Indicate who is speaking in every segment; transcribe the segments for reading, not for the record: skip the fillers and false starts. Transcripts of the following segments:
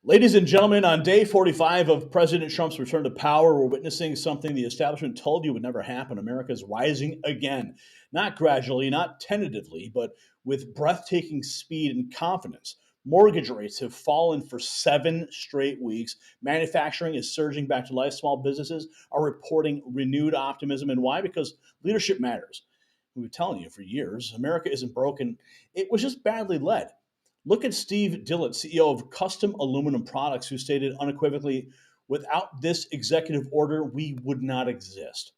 Speaker 1: Ladies and gentlemen, on day 45 of President Trump's return to power, we're witnessing something the establishment told you would never happen. America is rising again, not gradually, not tentatively, but with breathtaking speed and confidence. Mortgage rates have fallen for 7 straight weeks. Manufacturing is surging back to life. Small businesses are reporting renewed optimism. And why? Because leadership matters. We've been telling you for years, America isn't broken. It was just badly led. Look at Steve Dillett, CEO of Custom Aluminum Products, who stated unequivocally, without this executive order, we would not exist.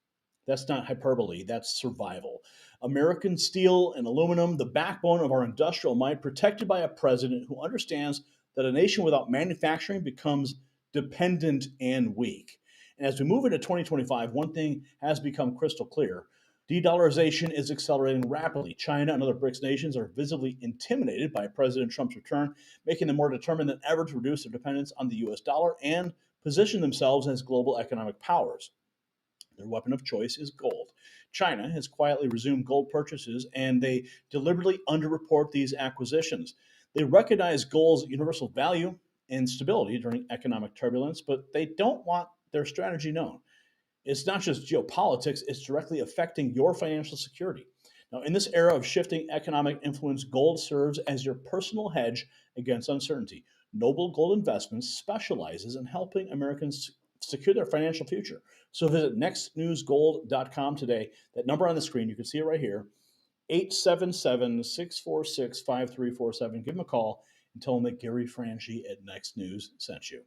Speaker 1: That's not hyperbole, that's survival. American steel and aluminum, the backbone of our industrial might, protected by a president who understands that a nation without manufacturing becomes dependent and weak. And as we move into 2025, one thing has become crystal clear. De-dollarization is accelerating rapidly. China and other BRICS nations are visibly intimidated by President Trump's return, making them more determined than ever to reduce their dependence on the U.S. dollar and position themselves as global economic powers. Their weapon of choice is gold. China has quietly resumed gold purchases, and they deliberately underreport these acquisitions. They recognize gold's universal value and stability during economic turbulence, but they don't want their strategy known. It's not just geopolitics, it's directly affecting your financial security. Now, in this era of shifting economic influence, gold serves as your personal hedge against uncertainty. Noble Gold Investments specializes in helping Americans secure their financial future. So visit nextnewsgold.com today. That number on the screen, you can see it right here, 877-646-5347. Give them a call and tell them that Gary Franchi at Next News sent you.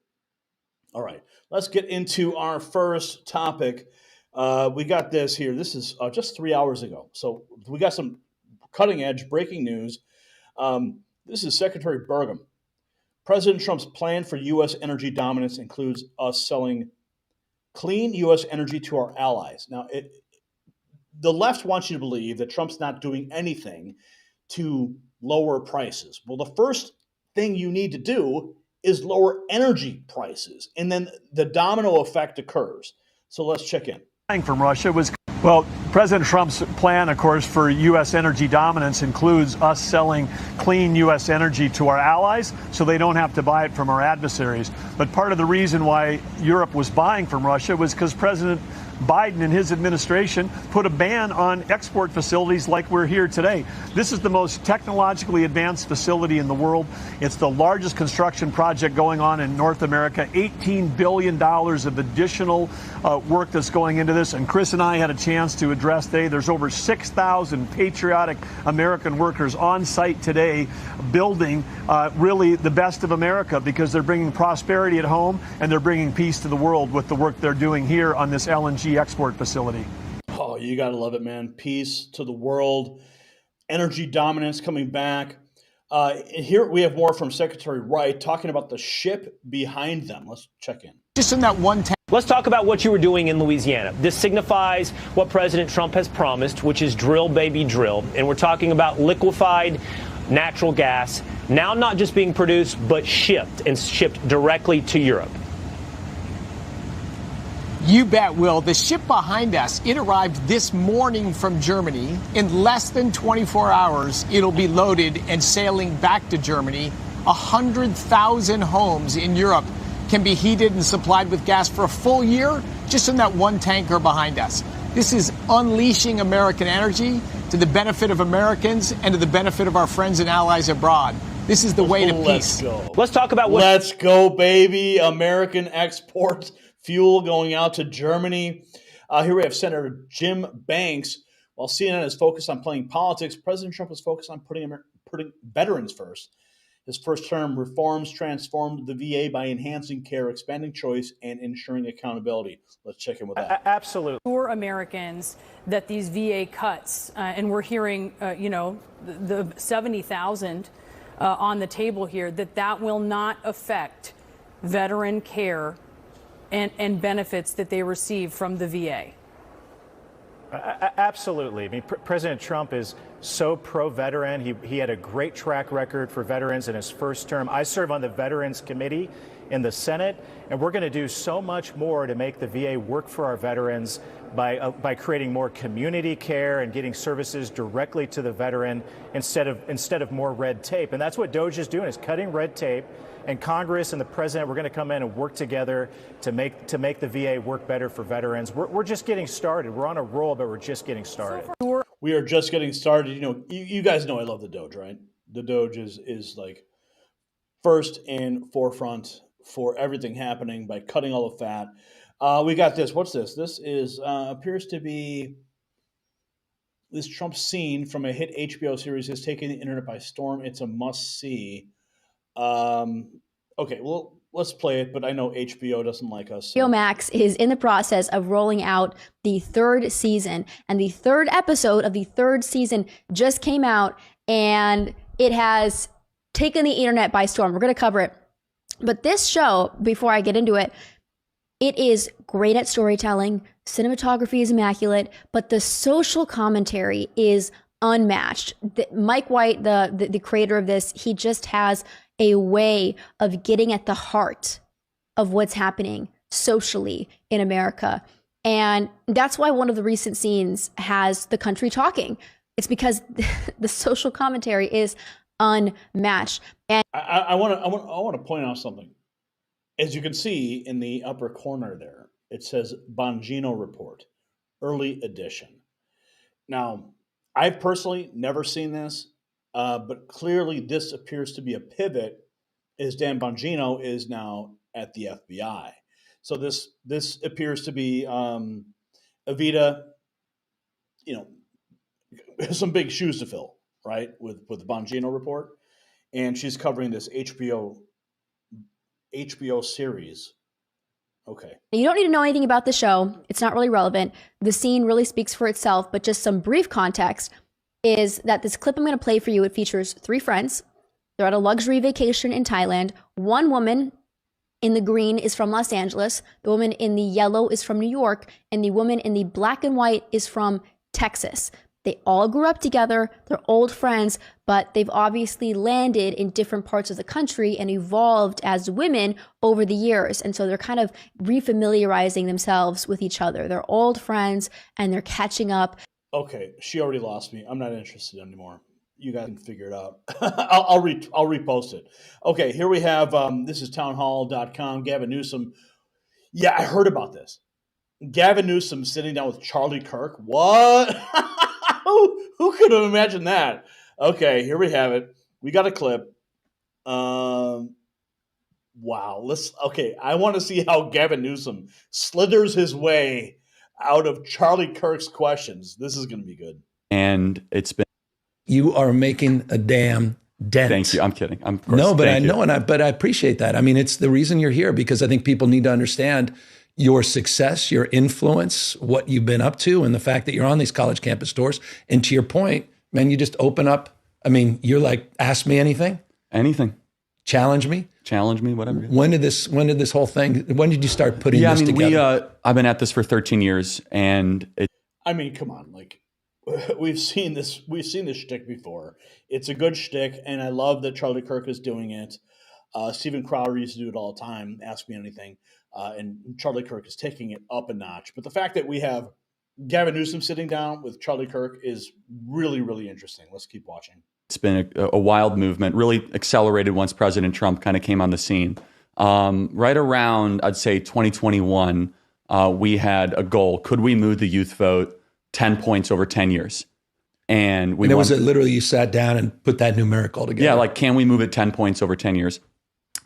Speaker 1: All right, let's get into our first topic. We got this here. This is just 3 hours ago. So we got some cutting edge breaking news. This is Secretary Burgum. President Trump's plan for U.S. energy dominance includes us selling clean U.S. energy to our allies. Now, the left wants you to believe that Trump's not doing anything to lower prices. Well, the first thing you need to do is lower energy prices, and then the domino effect occurs. So let's check in.
Speaker 2: From Russia was, well, President Trump's plan, of course, for U.S. energy dominance includes us selling clean U.S. energy to our allies so they don't have to buy it from our adversaries. But part of the reason why Europe was buying from Russia was because President Biden and his administration put a ban on export facilities like we're here today. This is the most technologically advanced facility in the world. It's the largest construction project going on in North America, $18 billion of additional work that's going into this. And Chris and I had a chance to address today. There's over 6,000 patriotic American workers on site today building really the best of America because they're bringing prosperity at home and they're bringing peace to the world with the work they're doing here on this LNG export facility.
Speaker 1: Oh, you got to love it, man. Peace to the world. Energy dominance coming back. Here we have more from Secretary Wright talking about the ship behind them. Let's check in.
Speaker 3: Just in that one tank.
Speaker 4: Let's talk about what you were doing in Louisiana. This signifies what President Trump has promised, which is drill, baby, drill. And we're talking about liquefied natural gas, now not just being produced, but shipped and shipped directly to Europe.
Speaker 3: You bet, Will. The ship behind us, it arrived this morning from Germany. In less than 24 hours, it'll be loaded and sailing back to Germany. 100,000 homes in Europe can be heated and supplied with gas for a full year just in that one tanker behind us. This is unleashing American energy to the benefit of Americans and to the benefit of our friends and allies abroad. This is the way to peace.
Speaker 4: Let's talk about what...
Speaker 1: Let's go, baby. American exports. Fuel going out to Germany. Here we have Senator Jim Banks. While CNN is focused on playing politics, President Trump is focused on putting veterans first. His first term reforms transformed the VA by enhancing care, expanding choice, and ensuring accountability. Let's check in with that.
Speaker 4: Absolutely.
Speaker 5: For Americans that these VA cuts, and we're hearing, the 70,000 on the table here, that will not affect veteran care and benefits that they receive from the VA.
Speaker 6: Absolutely. I mean, President Trump is so pro-veteran. He had a great track record for veterans in his first term. I serve on the Veterans Committee in the Senate, and we're going to do so much more to make the VA work for our veterans by creating more community care and getting services directly to the veteran instead of more red tape. And that's what Doge is doing, is cutting red tape And Congress and the president, we're going to come in and work together to make the VA work better for veterans. We're just getting started. We're on a roll, but we're just getting started.
Speaker 1: We are just getting started. You guys know I love the Doge, right? The Doge is like first and forefront for everything happening by cutting all the fat. We got this. What's this? This is appears to be this Trump scene from a hit HBO series has taken the internet by storm. It's a must see. Okay, well, let's play it, but I know HBO doesn't like us.
Speaker 7: HBO Max is in the process of rolling out the third season, and the third episode of the third season just came out, and it has taken the internet by storm. We're going to cover it. But this show, before I get into it, it is great at storytelling. Cinematography is immaculate, but the social commentary is unmatched. Mike White, the creator of this, he just has a way of getting at the heart of what's happening socially in America. And that's why one of the recent scenes has the country talking. It's because the social commentary is unmatched. And
Speaker 1: I want to point out something. As you can see in the upper corner there, it says Bongino Report, early edition. Now, I've personally never seen this, but clearly this appears to be a pivot as Dan Bongino is now at the FBI. So this appears to be Evita, some big shoes to fill, right, with the Bongino Report. And she's covering this HBO series. Okay.
Speaker 7: You don't need to know anything about the show. It's not really relevant. The scene really speaks for itself, but just some brief context is that this clip I'm going to play for you, it features three friends. They're at a luxury vacation in Thailand. One woman in the green is from Los Angeles. The woman in the yellow is from New York. And the woman in the black and white is from Texas. They all grew up together. They're old friends, but they've obviously landed in different parts of the country and evolved as women over the years. And so they're kind of refamiliarizing themselves with each other. They're old friends and they're catching up.
Speaker 1: Okay, she already lost me. I'm not interested anymore. You guys can figure it out. I'll repost it. Okay, here we have, this is townhall.com, Gavin Newsom. Yeah, I heard about this. Gavin Newsom sitting down with Charlie Kirk. What? Who could have imagined that? Okay, here we have it. We got a clip. Wow. I want to see how Gavin Newsom slithers his way out of Charlie Kirk's questions. This is going to be good.
Speaker 8: And it's been.
Speaker 9: You are making a damn dent.
Speaker 8: Thank you. I'm kidding.
Speaker 9: But I appreciate that. I mean, it's the reason you're here, because I think people need to understand your success, your influence, what you've been up to, and the fact that you're on these college campus tours. And to your point, man, you just open up. I mean, you're like, ask me anything.
Speaker 8: Anything.
Speaker 9: Challenge me,
Speaker 8: whatever.
Speaker 9: When did this whole thing, when did you start putting this together?
Speaker 8: I've been at this for 13 years, and
Speaker 1: come on, like, we've seen this shtick before. It's a good shtick, and I love that Charlie Kirk is doing it. Steven Crowder used to do it all the time, ask me anything. And Charlie Kirk is taking it up a notch. But the fact that we have Gavin Newsom sitting down with Charlie Kirk is really, really interesting. Let's keep watching.
Speaker 8: It's been a wild movement, really accelerated once President Trump kind of came on the scene. Right around, I'd say, 2021, we had a goal. Could we move the youth vote 10 points over 10 years? And
Speaker 9: was it literally you sat down and put that numerical together?
Speaker 8: Yeah, like, can we move it 10 points over 10 years?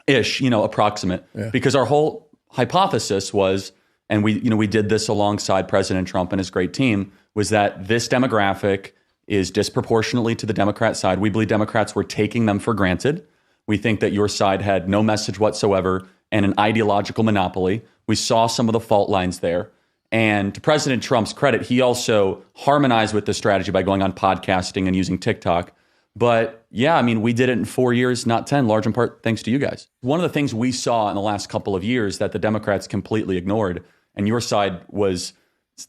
Speaker 8: Ish, approximate. Yeah. Because our whole hypothesis was, and we did this alongside President Trump and his great team, was that this demographic is disproportionately to the Democrat side. We believe Democrats were taking them for granted. We think that your side had no message whatsoever and an ideological monopoly. We saw some of the fault lines there. And to President Trump's credit, he also harmonized with the strategy by going on podcasting and using TikTok. But yeah, I mean, we did it in 4 years, not 10, large in part thanks to you guys. One of the things we saw in the last couple of years that the Democrats completely ignored, and your side was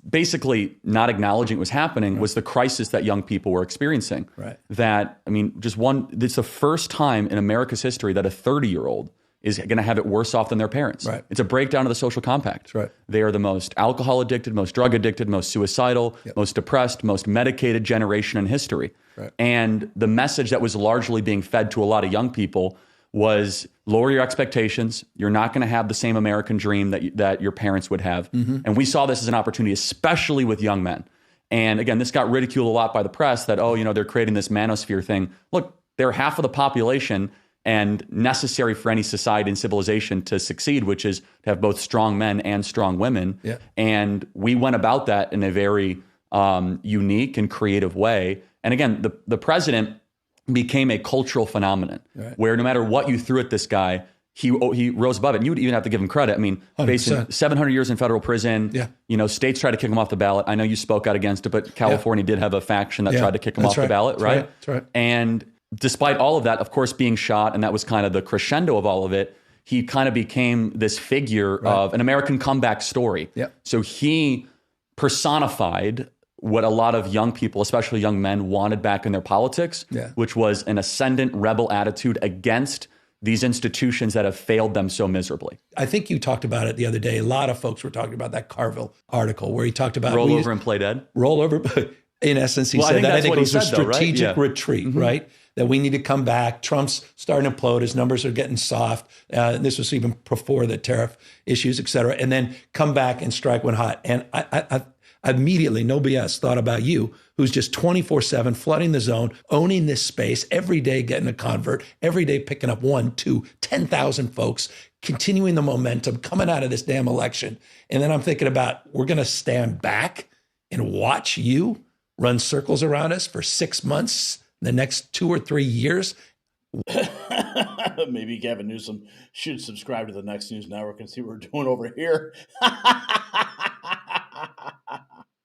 Speaker 8: basically not acknowledging it was happening, was the crisis that young people were experiencing.
Speaker 9: Right.
Speaker 8: That, I mean, it's the first time in America's history that a 30-year-old is going to have it worse off than their parents.
Speaker 9: Right.
Speaker 8: It's a breakdown of the social compact.
Speaker 9: That's right.
Speaker 8: They are the most alcohol addicted, most drug addicted, most suicidal, most depressed, most medicated generation in history.
Speaker 9: Right.
Speaker 8: And the message that was largely being fed to a lot of young people was lower your expectations. You're not going to have the same American dream that your parents would have. And we saw this as an opportunity, especially with young men. And again, this got ridiculed a lot by the press that, they're creating this manosphere thing. Look, they're half of the population and necessary for any society and civilization to succeed, which is to have both strong men and strong women.
Speaker 9: Yeah.
Speaker 8: And we went about that in a very unique and creative way. And again, the president became a cultural phenomenon where no matter what you threw at this guy, he rose above it. And you would even have to give him credit. I mean,
Speaker 9: 100%.
Speaker 8: facing 700 years in federal prison, states tried to kick him off the ballot. I know you spoke out against it, but California did have a faction that tried to kick him off the ballot, right?
Speaker 9: That's right.
Speaker 8: And despite all of that, of course, being shot, and that was kind of the crescendo of all of it, he kind of became this figure of an American comeback story.
Speaker 9: Yeah.
Speaker 8: So he personified what a lot of young people, especially young men, wanted back in their politics, which was an ascendant rebel attitude against these institutions that have failed them so miserably.
Speaker 9: I think you talked about it the other day. A lot of folks were talking about that Carville article where he talked about
Speaker 8: roll over and play dead.
Speaker 9: Roll over. In essence, he said that. I think it was a strategic retreat, right? That we need to come back. Trump's starting to implode. His numbers are getting soft. This was even before the tariff issues, et cetera. And then come back and strike when hot. And I immediately, no BS, thought about you, who's just 24/7 flooding the zone, owning this space, every day getting a convert, every day picking up 1, 2, 10,000 folks, continuing the momentum, coming out of this damn election. And then I'm thinking about, we're going to stand back and watch you run circles around us for 6 months, the next 2 or 3 years.
Speaker 1: Maybe Gavin Newsom should subscribe to the Next News Network and see what we're doing over here.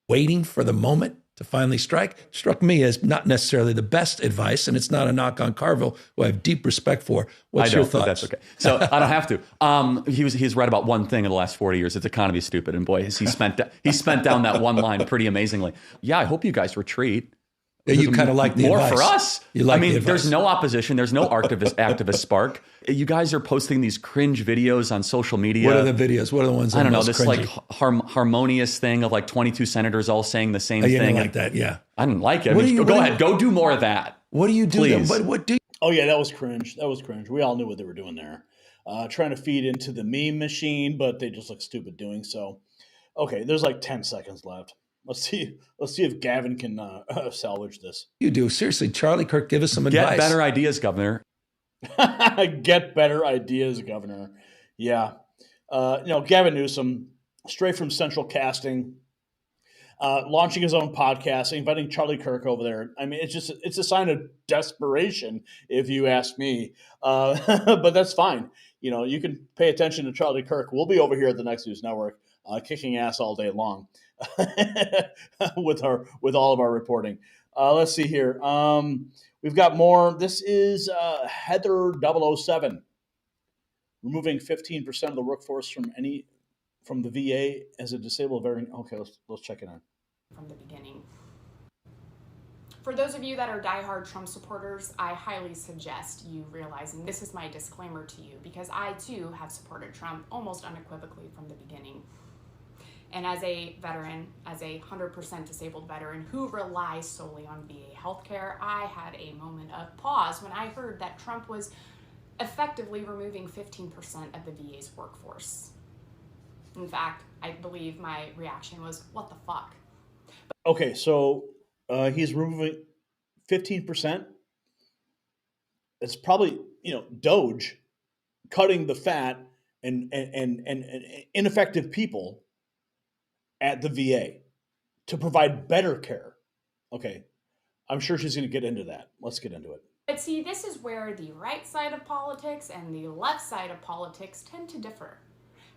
Speaker 9: Waiting for the moment to finally strike struck me as not necessarily the best advice, and it's not a knock on Carville, who I have deep respect for. What's your thoughts?
Speaker 8: That's okay. So I don't have to. He's read about one thing in the last 40 years. Its economy is stupid, and boy, he spent down that one line pretty amazingly. Yeah, I hope you guys retreat.
Speaker 9: You kind of like the
Speaker 8: more
Speaker 9: advice.
Speaker 8: For us.
Speaker 9: You like the
Speaker 8: there's no opposition. There's no activist spark. You guys are posting these cringe videos on social media.
Speaker 9: What are the videos? What are the ones that
Speaker 8: I don't know,
Speaker 9: most
Speaker 8: this
Speaker 9: cringy?
Speaker 8: like harmonious thing of like 22 senators all saying the same
Speaker 9: You
Speaker 8: thing.
Speaker 9: didn't like that, yeah.
Speaker 8: I didn't like it. Go ahead. Go do more of that.
Speaker 9: What do you do?
Speaker 8: Please.
Speaker 9: What do you?
Speaker 1: Oh, yeah, that was cringe. That was cringe. We all knew what they were doing there. Trying to feed into the meme machine, but they just look stupid doing so. Okay, there's like 10 seconds left. Let's see if Gavin can salvage this.
Speaker 9: You do. Seriously, Charlie Kirk, give us some advice.
Speaker 8: Get better ideas, Governor.
Speaker 1: Get better ideas, Governor. Yeah. Gavin Newsom, straight from Central Casting, launching his own podcast, inviting Charlie Kirk over there. I mean, it's a sign of desperation, if you ask me. But that's fine. You can pay attention to Charlie Kirk. We'll be over here at the Next News Network, kicking ass all day long with all of our reporting. Let's see here. We've got more. This is Heather 007, removing 15% of the workforce from the VA as a disabled veteran. Okay, let's check it out.
Speaker 10: From the beginning. For those of you that are diehard Trump supporters, I highly suggest you realizing this is my disclaimer to you, because I too have supported Trump almost unequivocally from the beginning. And as a veteran, as a 100% disabled veteran who relies solely on VA healthcare, I had a moment of pause when I heard that Trump was effectively removing 15% of the VA's workforce. In fact, I believe my reaction was, what the fuck?
Speaker 1: Okay, so he's removing 15%. It's probably, Doge cutting the fat and ineffective people at the VA to provide better care. Okay, I'm sure she's going to get into that. Let's get into it.
Speaker 10: But see, this is where the right side of politics and the left side of politics tend to differ.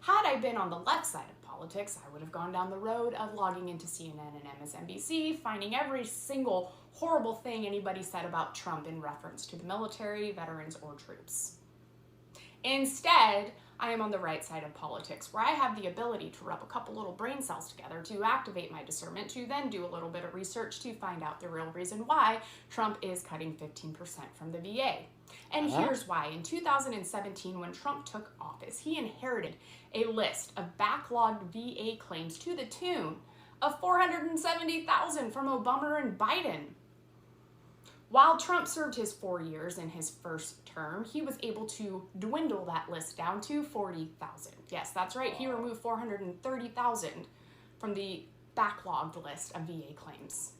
Speaker 10: Had I been on the left side of politics, I would have gone down the road of logging into CNN and MSNBC, finding every single horrible thing anybody said about Trump in reference to the military, veterans, or troops. Instead, I am on the right side of politics, where I have the ability to rub a couple little brain cells together to activate my discernment, to then do a little bit of research to find out the real reason why Trump is cutting 15% from the VA. And here's why. In 2017, when Trump took office, he inherited a list of backlogged VA claims to the tune of 470,000 from Obama and Biden. While Trump served his 4 years in his first term, he was able to dwindle that list down to 40,000. Yes, that's right. He removed 430,000 from the backlogged list of VA claims.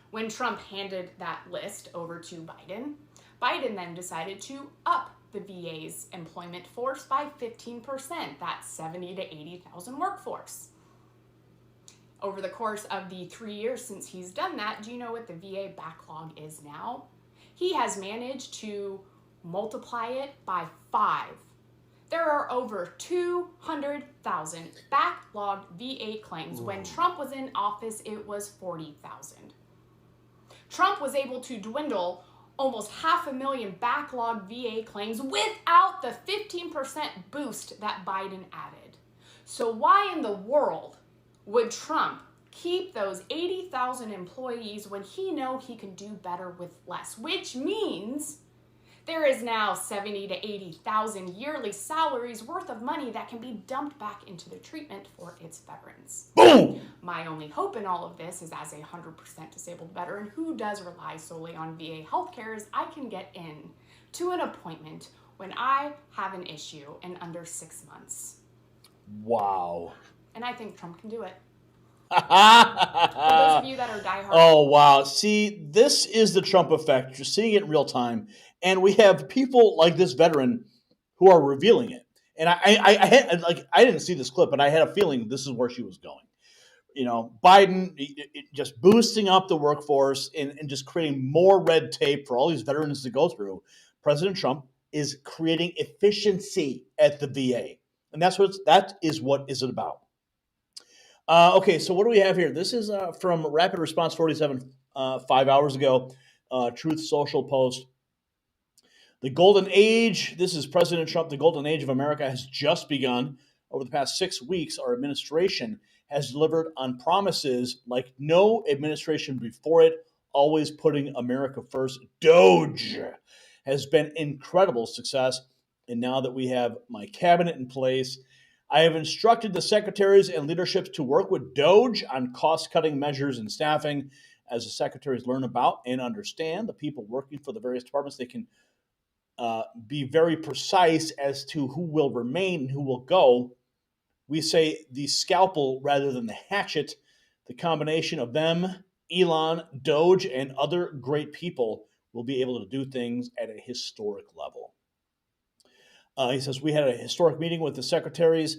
Speaker 10: When Trump handed that list over to Biden, Biden then decided to up the VA's employment force by 15%, that's 70 to 80,000 workforce. Over the course of the 3 years since he's done that, do you know what the VA backlog is now? He has managed to multiply it by 5. There are over 200,000 backlogged VA claims. When Trump was in office, it was 40,000. Trump was able to dwindle almost 500,000 backlogged VA claims without the 15% boost that Biden added. So why in the world would Trump keep those 80,000 employees when he knows he can do better with less? Which means there is now 70 to 80,000 yearly salaries worth of money that can be dumped back into the treatment for its veterans.
Speaker 1: Boom!
Speaker 10: My only hope in all of this is, as a 100% disabled veteran who does rely solely on VA healthcare, is I can get in to an appointment when I have an issue in under 6 months.
Speaker 1: Wow.
Speaker 10: And I think Trump can do it. For those of you that are diehard.
Speaker 1: Oh, wow. See, this is the Trump effect. You're seeing it in real time. And we have people like this veteran who are revealing it. And I didn't see this clip, but I had a feeling this is where she was going. You know, Biden just boosting up the workforce and just creating more red tape for all these veterans to go through. President Trump is creating efficiency at the VA. And that is what is it about. Okay, so what do we have here? This is from Rapid Response 47 5 hours ago, Truth Social post. The golden age, this is President Trump, the golden age of America has just begun. Over the past 6 weeks, our administration has delivered on promises like no administration before it, always putting America first. Doge has been incredible success. And now that we have my cabinet in place, I have instructed the secretaries and leaderships to work with Doge on cost-cutting measures and staffing. As the secretaries learn about and understand the people working for the various departments, they can be very precise as to who will remain and who will go. We say the scalpel rather than the hatchet. The combination of them, Elon, Doge, and other great people will be able to do things at a historic level. He says, we had a historic meeting with the secretaries,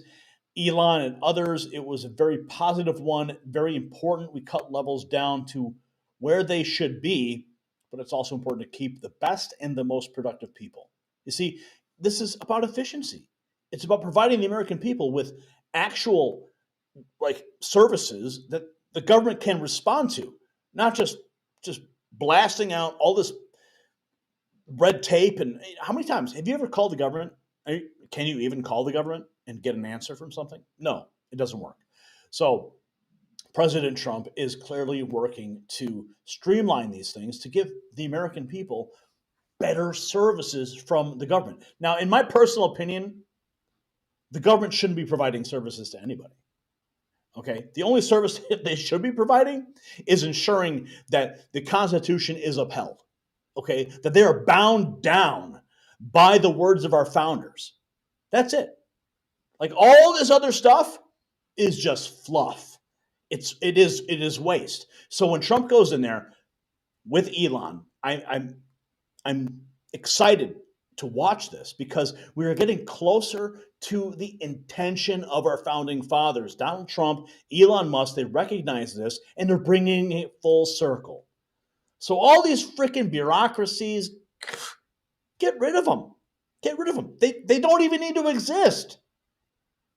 Speaker 1: Elon and others. It was a very positive one, very important. We cut levels down to where they should be, but it's also important to keep the best and the most productive people. You see, this is about efficiency. It's about providing the American people with actual services that the government can respond to, not just blasting out all this red tape. And how many times have you ever called the government? Can you even call the government and get an answer from something? No, it doesn't work. So President Trump is clearly working to streamline these things to give the American people better services from the government. Now, in my personal opinion, the government shouldn't be providing services to anybody. Okay? The only service they should be providing is ensuring that the Constitution is upheld. Okay? That they are bound down by the words of our founders. That's it. Like all this other stuff is just fluff. It is waste. So when Trump goes in there with Elon, I'm excited to watch this because we are getting closer to the intention of our founding fathers. Donald Trump, Elon Musk, they recognize this and they're bringing it full circle. So all these freaking bureaucracies, get rid of them. Get rid of them. They don't even need to exist.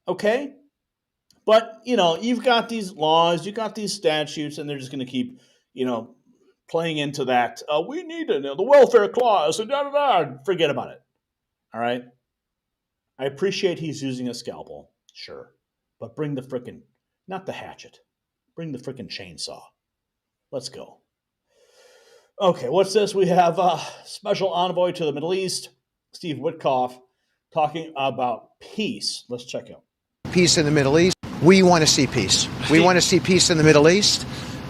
Speaker 1: Okay? But, you've got these laws, you've got these statutes, and they're just going to keep, playing into that. We need the welfare clause, and da-da-da. Forget about it. All right? I appreciate he's using a scalpel. Sure. But bring the frickin', not the hatchet. Bring the frickin' chainsaw. Let's go. Okay, what's this? We have a special envoy to the Middle East, Steve Witkoff, talking about peace. Let's check out.
Speaker 11: Peace in the Middle East. We want to see peace. We want to see peace in the Middle East.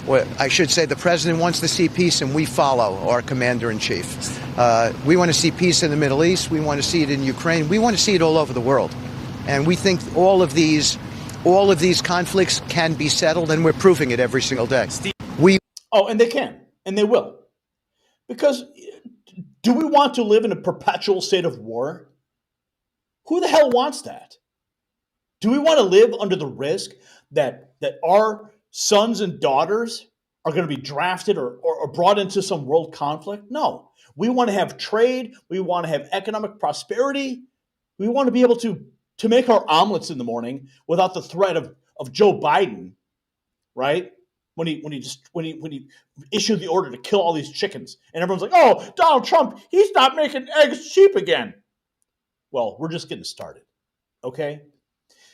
Speaker 11: Well, I should say the president wants to see peace, and we follow our commander-in-chief. We want to see peace in the Middle East. We want to see it in Ukraine. We want to see it all over the world. And we think all of these conflicts can be settled, and we're proving it every single day.
Speaker 1: And they can, and they will. Because do we want to live in a perpetual state of war? Who the hell wants that? Do we want to live under the risk that our sons and daughters are going to be drafted or brought into some world conflict? No. We want to have trade. We want to have economic prosperity. We want to be able to make our omelets in the morning without the threat of Joe Biden, right? When he issued the order to kill all these chickens. And everyone's like, oh, Donald Trump, he's not making eggs cheap again. Well, we're just getting started, okay?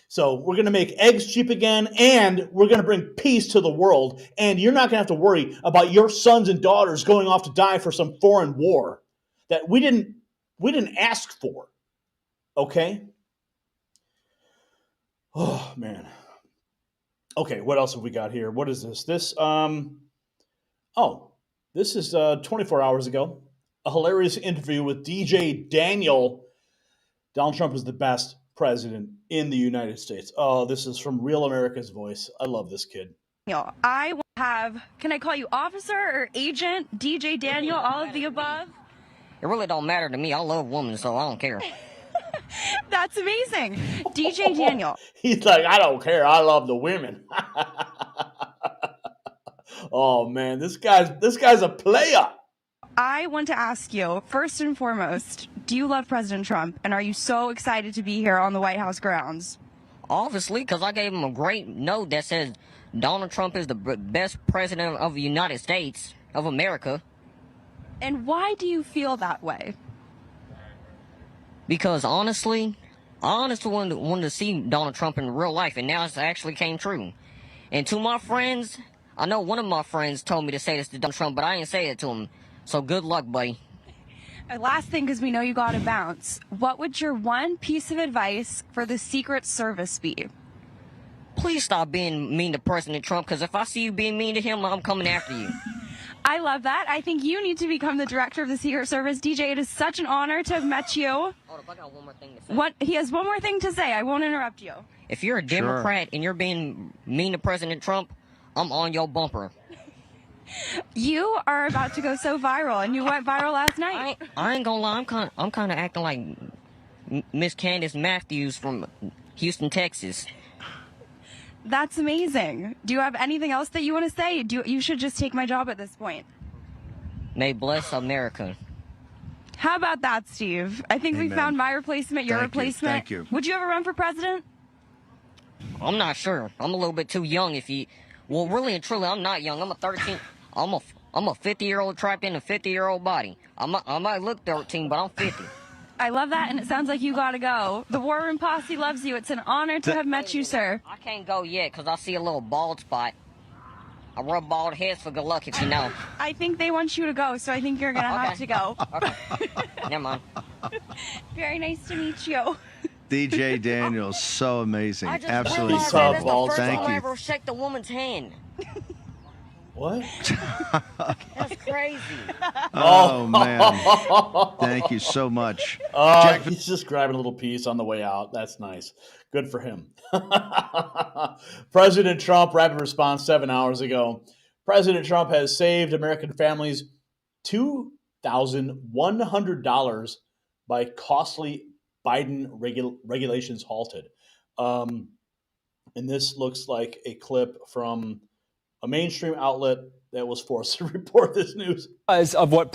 Speaker 1: So we're going to make eggs cheap again, and we're going to bring peace to the world, and you're not going to have to worry about your sons and daughters going off to die for some foreign war that we didn't ask for, okay? Oh, man. Okay, what else have we got here? What is this? This is 24 hours ago. A hilarious interview with DJ Daniel. Donald Trump is the best president in the United States. Oh, this is from Real America's Voice. I love this kid.
Speaker 12: I will have, can I call you officer or agent, DJ Daniel, all of the above?
Speaker 13: It really don't matter to me. I love women, so I don't care.
Speaker 12: That's amazing. DJ Daniel.
Speaker 1: He's like, I don't care. I love the women. Oh, man, this guy's a player.
Speaker 12: I want to ask you, first and foremost, do you love President Trump? And are you so excited to be here on the White House grounds?
Speaker 13: Obviously, because I gave him a great note that says Donald Trump is the best president of the United States of America.
Speaker 12: And why do you feel that way?
Speaker 13: Because honestly wanted to see Donald Trump in real life, and now it's actually came true. And to my friends, I know one of my friends told me to say this to Donald Trump, but I didn't say it to him. So good luck, buddy.
Speaker 12: Last thing, because we know you got to bounce. What would your one piece of advice for the Secret Service be?
Speaker 13: Please stop being mean to President Trump, because if I see you being mean to him, I'm coming after you.
Speaker 12: I love that. I think you need to become the director of the Secret Service. DJ, it is such an honor to have met you.
Speaker 13: Hold up, I got one more thing to say.
Speaker 12: He has one more thing to say. I won't interrupt you.
Speaker 13: If you're a Democrat and you're being mean to President Trump, I'm on your bumper.
Speaker 12: You are about to go so viral, and you went viral last night.
Speaker 13: I ain't gonna lie, I'm kind of acting like Miss Candace Matthews from Houston, Texas.
Speaker 12: That's amazing. Do you have anything else that you want to say? You should just take my job at this point.
Speaker 13: May bless America.
Speaker 12: How about that, Steve? I think we found my replacement, your replacement.
Speaker 14: Thank you.
Speaker 12: Would you ever run for president?
Speaker 13: I'm not sure. I'm a little bit too young. Well, really and truly, I'm not young. I'm a 50-year-old trapped in a 50-year-old body. I might look 13, but I'm 50.
Speaker 12: I love that, and it sounds like you gotta go. The War Room Posse loves you. It's an honor to have met you, sir.
Speaker 13: I can't go yet because I see a little bald spot. I rub bald heads for good luck, if you know.
Speaker 12: I think they want you to go, so I think you're gonna have to go.
Speaker 13: Okay. Never mind.
Speaker 12: Very nice to meet you.
Speaker 14: DJ Daniel, so amazing. Absolutely.
Speaker 13: That's the first
Speaker 14: Thank
Speaker 13: time I
Speaker 14: you.
Speaker 13: ever shaked a woman's hand.
Speaker 1: What?
Speaker 13: That's crazy.
Speaker 14: Oh, man. Thank you so much.
Speaker 1: Jack, he's just grabbing a little piece on the way out. That's nice. Good for him. President Trump, rapid response 7 hours ago. President Trump has saved American families $2,100 by costly Biden regulations halted. And this looks like a clip from a mainstream outlet that was forced to report this news.
Speaker 15: Of what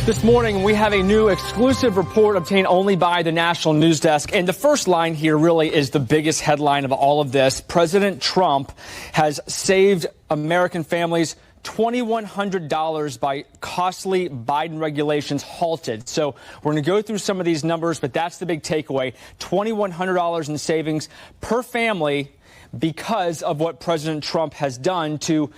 Speaker 15: This morning, we have a new exclusive report obtained only by the National News Desk. And the first line here really is the biggest headline of all of this. President Trump has saved American families $2,100 by costly Biden regulations halted. So we're going to go through some of these numbers, but that's the big takeaway. $2,100 in savings per family because of what President Trump has done to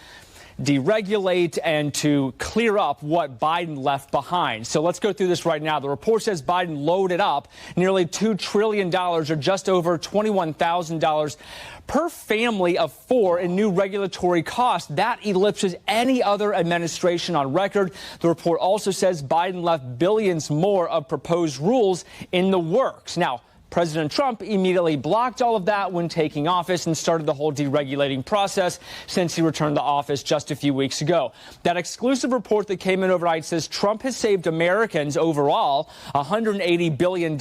Speaker 15: deregulate and to clear up what Biden left behind. So let's go through this right now. The report says Biden loaded up nearly $2 trillion, or just over $21,000 per family of 4 in new regulatory costs. That eclipses any other administration on record. The report also says Biden left billions more of proposed rules in the works. Now, President Trump immediately blocked all of that when taking office and started the whole deregulating process since he returned to office just a few weeks ago. That exclusive report that came in overnight says Trump has saved Americans overall $180 billion.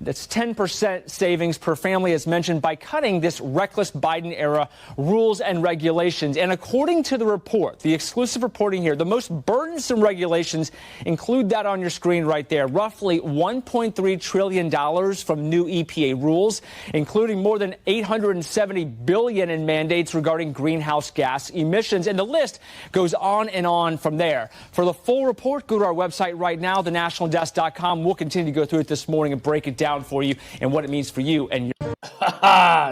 Speaker 15: That's 10% savings per family, as mentioned, by cutting this reckless Biden-era rules and regulations. And according to the report, the exclusive reporting here, the most burdensome regulations include that on your screen right there, roughly $1.3 trillion from new EPA rules, including more than $870 billion in mandates regarding greenhouse gas emissions. And the list goes on and on from there. For the full report, go to our website right now, thenationaldesk.com. We'll continue to go through it this morning and break it down for you and what it means for you and your.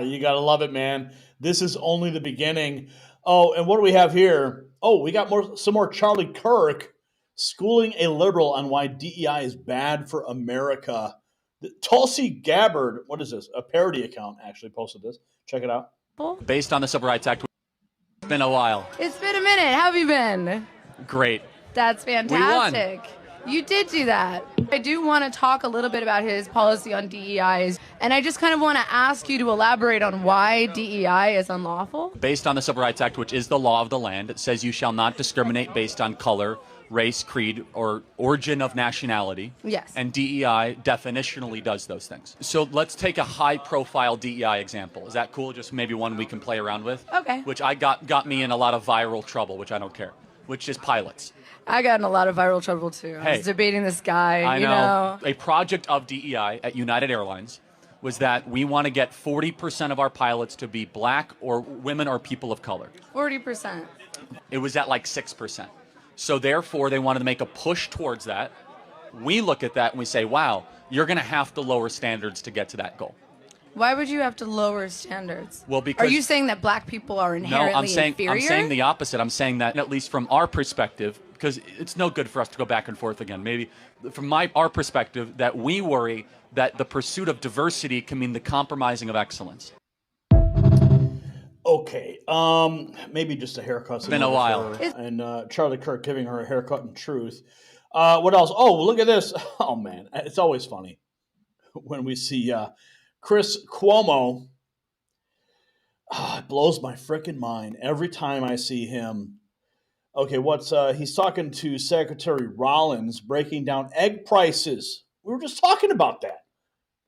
Speaker 1: You gotta love it, man. This is only the beginning. Oh, and what do we have here? Oh, we got some more Charlie Kirk schooling a liberal on why DEI is bad for America. Tulsi Gabbard, what is this? A parody account actually posted this. Check it out.
Speaker 8: Based on the Civil Rights Act, it's been a while.
Speaker 16: It's been a minute. How have you been?
Speaker 8: Great.
Speaker 16: That's fantastic. You did do that. I do want to talk a little bit about his policy on DEIs, and I just kind of want to ask you to elaborate on why DEI is unlawful.
Speaker 8: Based on the Civil Rights Act, which is the law of the land, it says you shall not discriminate based on color, race, creed, or origin of nationality.
Speaker 16: Yes.
Speaker 8: And DEI definitionally does those things. So let's take a high-profile DEI example. Is that cool? Just maybe one we can play around with?
Speaker 16: Okay.
Speaker 8: Which I got me in a lot of viral trouble, which I don't care, which is pilots.
Speaker 16: I got in a lot of viral trouble, too. I was debating this guy,
Speaker 8: I know. A project of DEI at United Airlines was that we want to get 40% of our pilots to be black or women or people of color.
Speaker 16: 40%.
Speaker 8: It was at like 6%. So therefore, they wanted to make a push towards that. We look at that and we say, wow, you're going to have to lower standards to get to that goal.
Speaker 16: Why would you have to lower standards?
Speaker 8: Well, because
Speaker 16: are you saying that black people are inherently inferior?
Speaker 8: I'm saying the opposite. I'm saying that at least from our perspective, because it's no good for us to go back and forth again. Maybe from our perspective, that we worry that the pursuit of diversity can mean the compromising of excellence.
Speaker 1: Okay, maybe just a haircut.
Speaker 8: It's been a while.
Speaker 1: And Charlie Kirk giving her a haircut in truth. What else? Oh, look at this. Oh, man, it's always funny when we see Chris Cuomo. It blows my freaking mind every time I see him. Okay, he's talking to Secretary Rollins, breaking down egg prices. We were just talking about that.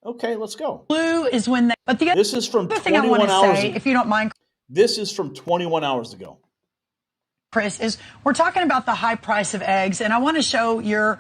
Speaker 1: Okay, let's go.
Speaker 17: Blue is when
Speaker 1: this is from 21 hours ago.
Speaker 17: If you don't mind.
Speaker 1: This is from 21 hours ago.
Speaker 17: Chris, is we're talking about the high price of eggs, and I want to show your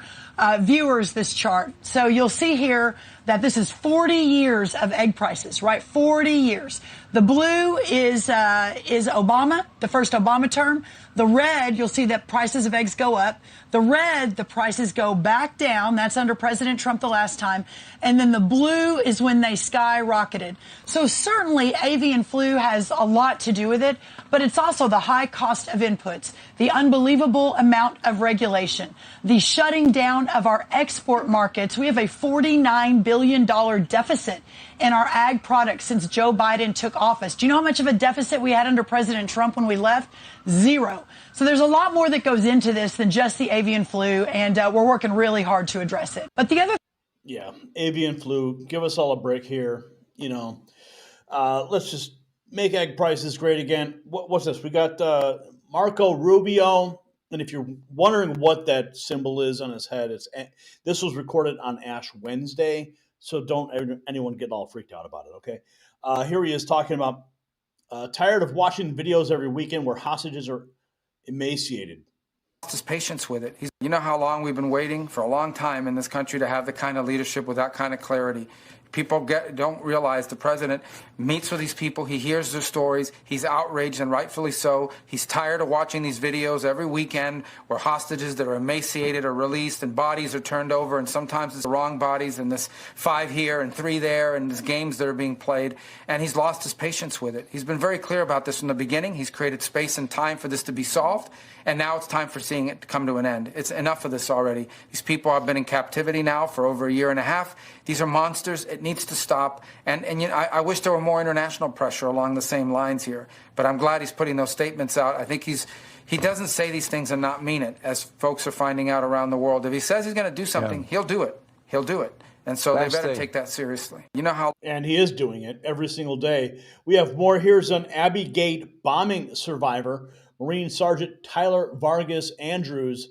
Speaker 17: viewers this chart. So you'll see here that this is 40 years of egg prices, right? 40 years. The blue is Obama, the first Obama term. The red, you'll see that prices of eggs go up. The red, the prices go back down. That's under President Trump the last time. And then the blue is when they skyrocketed. So certainly avian flu has a lot to do with it, but it's also the high cost of inputs, the unbelievable amount of regulation, the shutting down of our export markets. We have a $49 billion deficit in our ag products since Joe Biden took office. Do you know how much of a deficit we had under President Trump when we left? Zero. So there's a lot more that goes into this than just the avian flu, and we're working really hard to address it. But the other...
Speaker 1: Yeah, avian flu, give us all a break here. Let's just make egg prices great again. What's this? We got Marco Rubio, and if you're wondering what that symbol is on his head, this was recorded on Ash Wednesday, so don't anyone get all freaked out about it, okay? Here he is talking about tired of watching videos every weekend where hostages are emaciated.
Speaker 18: His patience with it. You know how long we've been waiting for a long time in this country to have the kind of leadership with that kind of clarity.
Speaker 19: People don't realize the president meets with these people. He hears their stories. He's outraged, and rightfully so. He's tired of watching these videos every weekend where hostages that are emaciated are released and bodies are turned over, and sometimes it's the wrong bodies, and this 5 here and 3 there, and there's games that are being played. And he's lost his patience with it. He's been very clear about this from the beginning. He's created space and time for this to be solved, and now it's time for seeing it come to an end. It's enough of this already. These people have been in captivity now for over a year and a half. These are monsters. It needs to stop. And you know, I wish there were more international pressure along the same lines here. But I'm glad he's putting those statements out. I think he doesn't say these things and not mean it, as folks are finding out around the world. If he says he's going to do something, he'll do it. He'll do it. And so they better take that seriously. You know how.
Speaker 1: And he is doing it every single day. We have more. Here's an Abbey Gate bombing survivor, Marine Sergeant Tyler Vargas Andrews,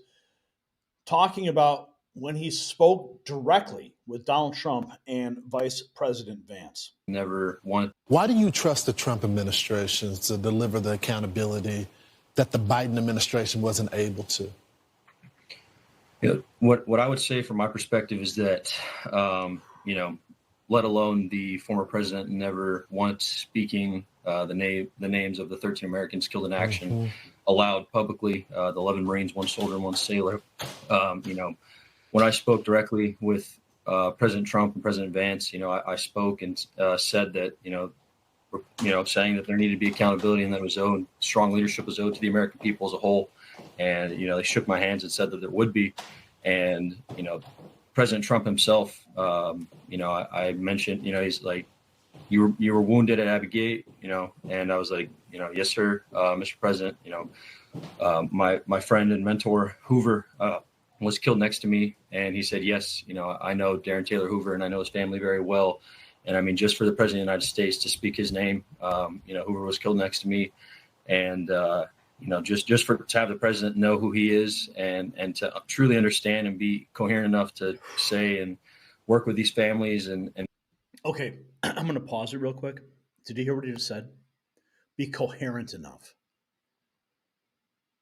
Speaker 1: talking about when he spoke directly with Donald Trump and Vice President Vance.
Speaker 20: Never wanted.
Speaker 21: Why do you trust the Trump administration to deliver the accountability that the Biden administration wasn't able to?
Speaker 20: You know, what I would say from my perspective is that, you know, let alone the former president never once speaking the names of the 13 Americans killed in action aloud publicly, the 11 Marines, 1 soldier, and 1 sailor. You know, when I spoke directly with President Trump and President Vance, you know, I spoke and said that, you know, saying that there needed to be accountability and that it was owed, strong leadership was owed to the American people as a whole. And, you know, they shook my hands and said that there would be. And, you know, President Trump himself, you know, I mentioned, you know, he's like, you were wounded at Abbey Gate, you know, and I was like, you know, yes, sir, Mr. President, you know, my friend and mentor Hoover was killed next to me. And he said, yes, you know, I know Darren Taylor Hoover and I know his family very well. And I mean, just for the president of the United States to speak his name, you know, Hoover was killed next to me. And, you know, just to have the president know who he is and to truly understand and be coherent enough to say and work with these families. And
Speaker 1: okay, I'm going to pause it real quick. Did you hear what he just said? Be coherent enough.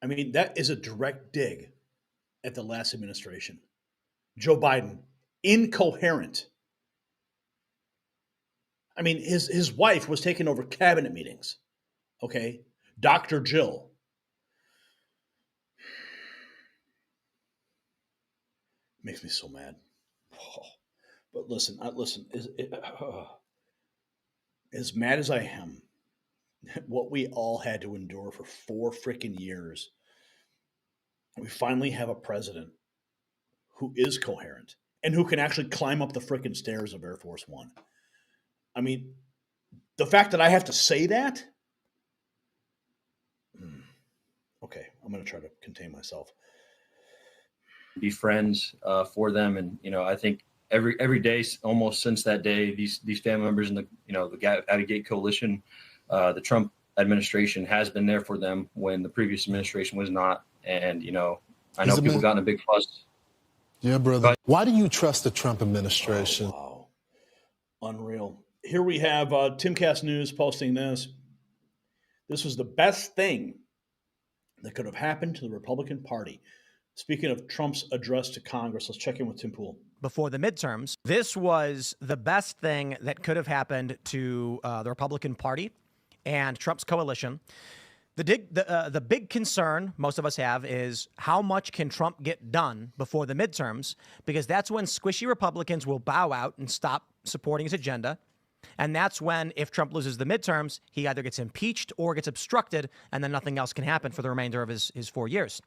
Speaker 1: I mean, that is a direct dig at the last administration. Joe Biden, incoherent. I mean, his wife was taking over cabinet meetings. Okay, Dr. Jill. Makes me so mad. Oh, but listen, as mad as I am, what we all had to endure for 4 freaking years, we finally have a president who is coherent and who can actually climb up the freaking stairs of Air Force One. I mean, the fact that I have to say that, okay, I'm going to try to contain myself.
Speaker 20: Be friends for them. And, you know, I think every day, almost since that day, these family members in the, you know, the Abbey Gate Coalition, the Trump administration has been there for them when the previous administration was not. And, you know, I know people got in a big fuss.
Speaker 21: Yeah, brother. Why do you trust the Trump administration?
Speaker 1: Oh, wow. Unreal. Here we have Timcast News posting this. This was the best thing that could have happened to the Republican Party. Speaking of Trump's address to Congress, let's check in with Tim Pool.
Speaker 22: Before the midterms, this was the best thing that could have happened to the Republican Party and Trump's coalition. The big concern most of us have is how much can Trump get done before the midterms, because that's when squishy Republicans will bow out and stop supporting his agenda. And that's when, if Trump loses the midterms, he either gets impeached or gets obstructed, and then nothing else can happen for the remainder of his 4 years.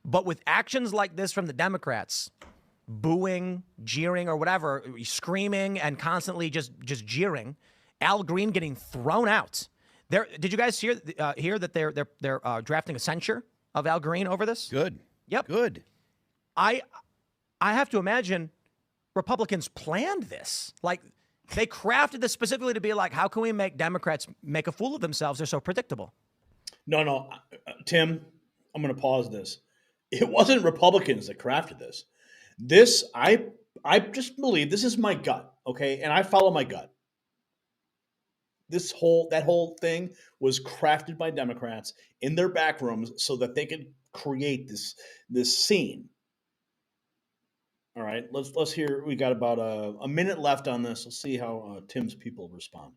Speaker 22: But with actions like this from the Democrats, booing, jeering, or whatever, screaming and constantly just jeering, Al Green getting thrown out. Did you guys hear that they're drafting a censure of Al Green over this?
Speaker 23: Good.
Speaker 22: Yep.
Speaker 23: Good.
Speaker 22: I have to imagine Republicans planned this. Like, they crafted this specifically to be like, how can we make Democrats make a fool of themselves? They're so predictable.
Speaker 1: No, Tim, I'm going to pause this. It wasn't Republicans that crafted this. This, I just believe, this is my gut, okay? And I follow my gut. That whole thing was crafted by Democrats in their back rooms so that they could create this scene. All right, let's hear. We got about a minute left on this. Let's see how Tim's people respond.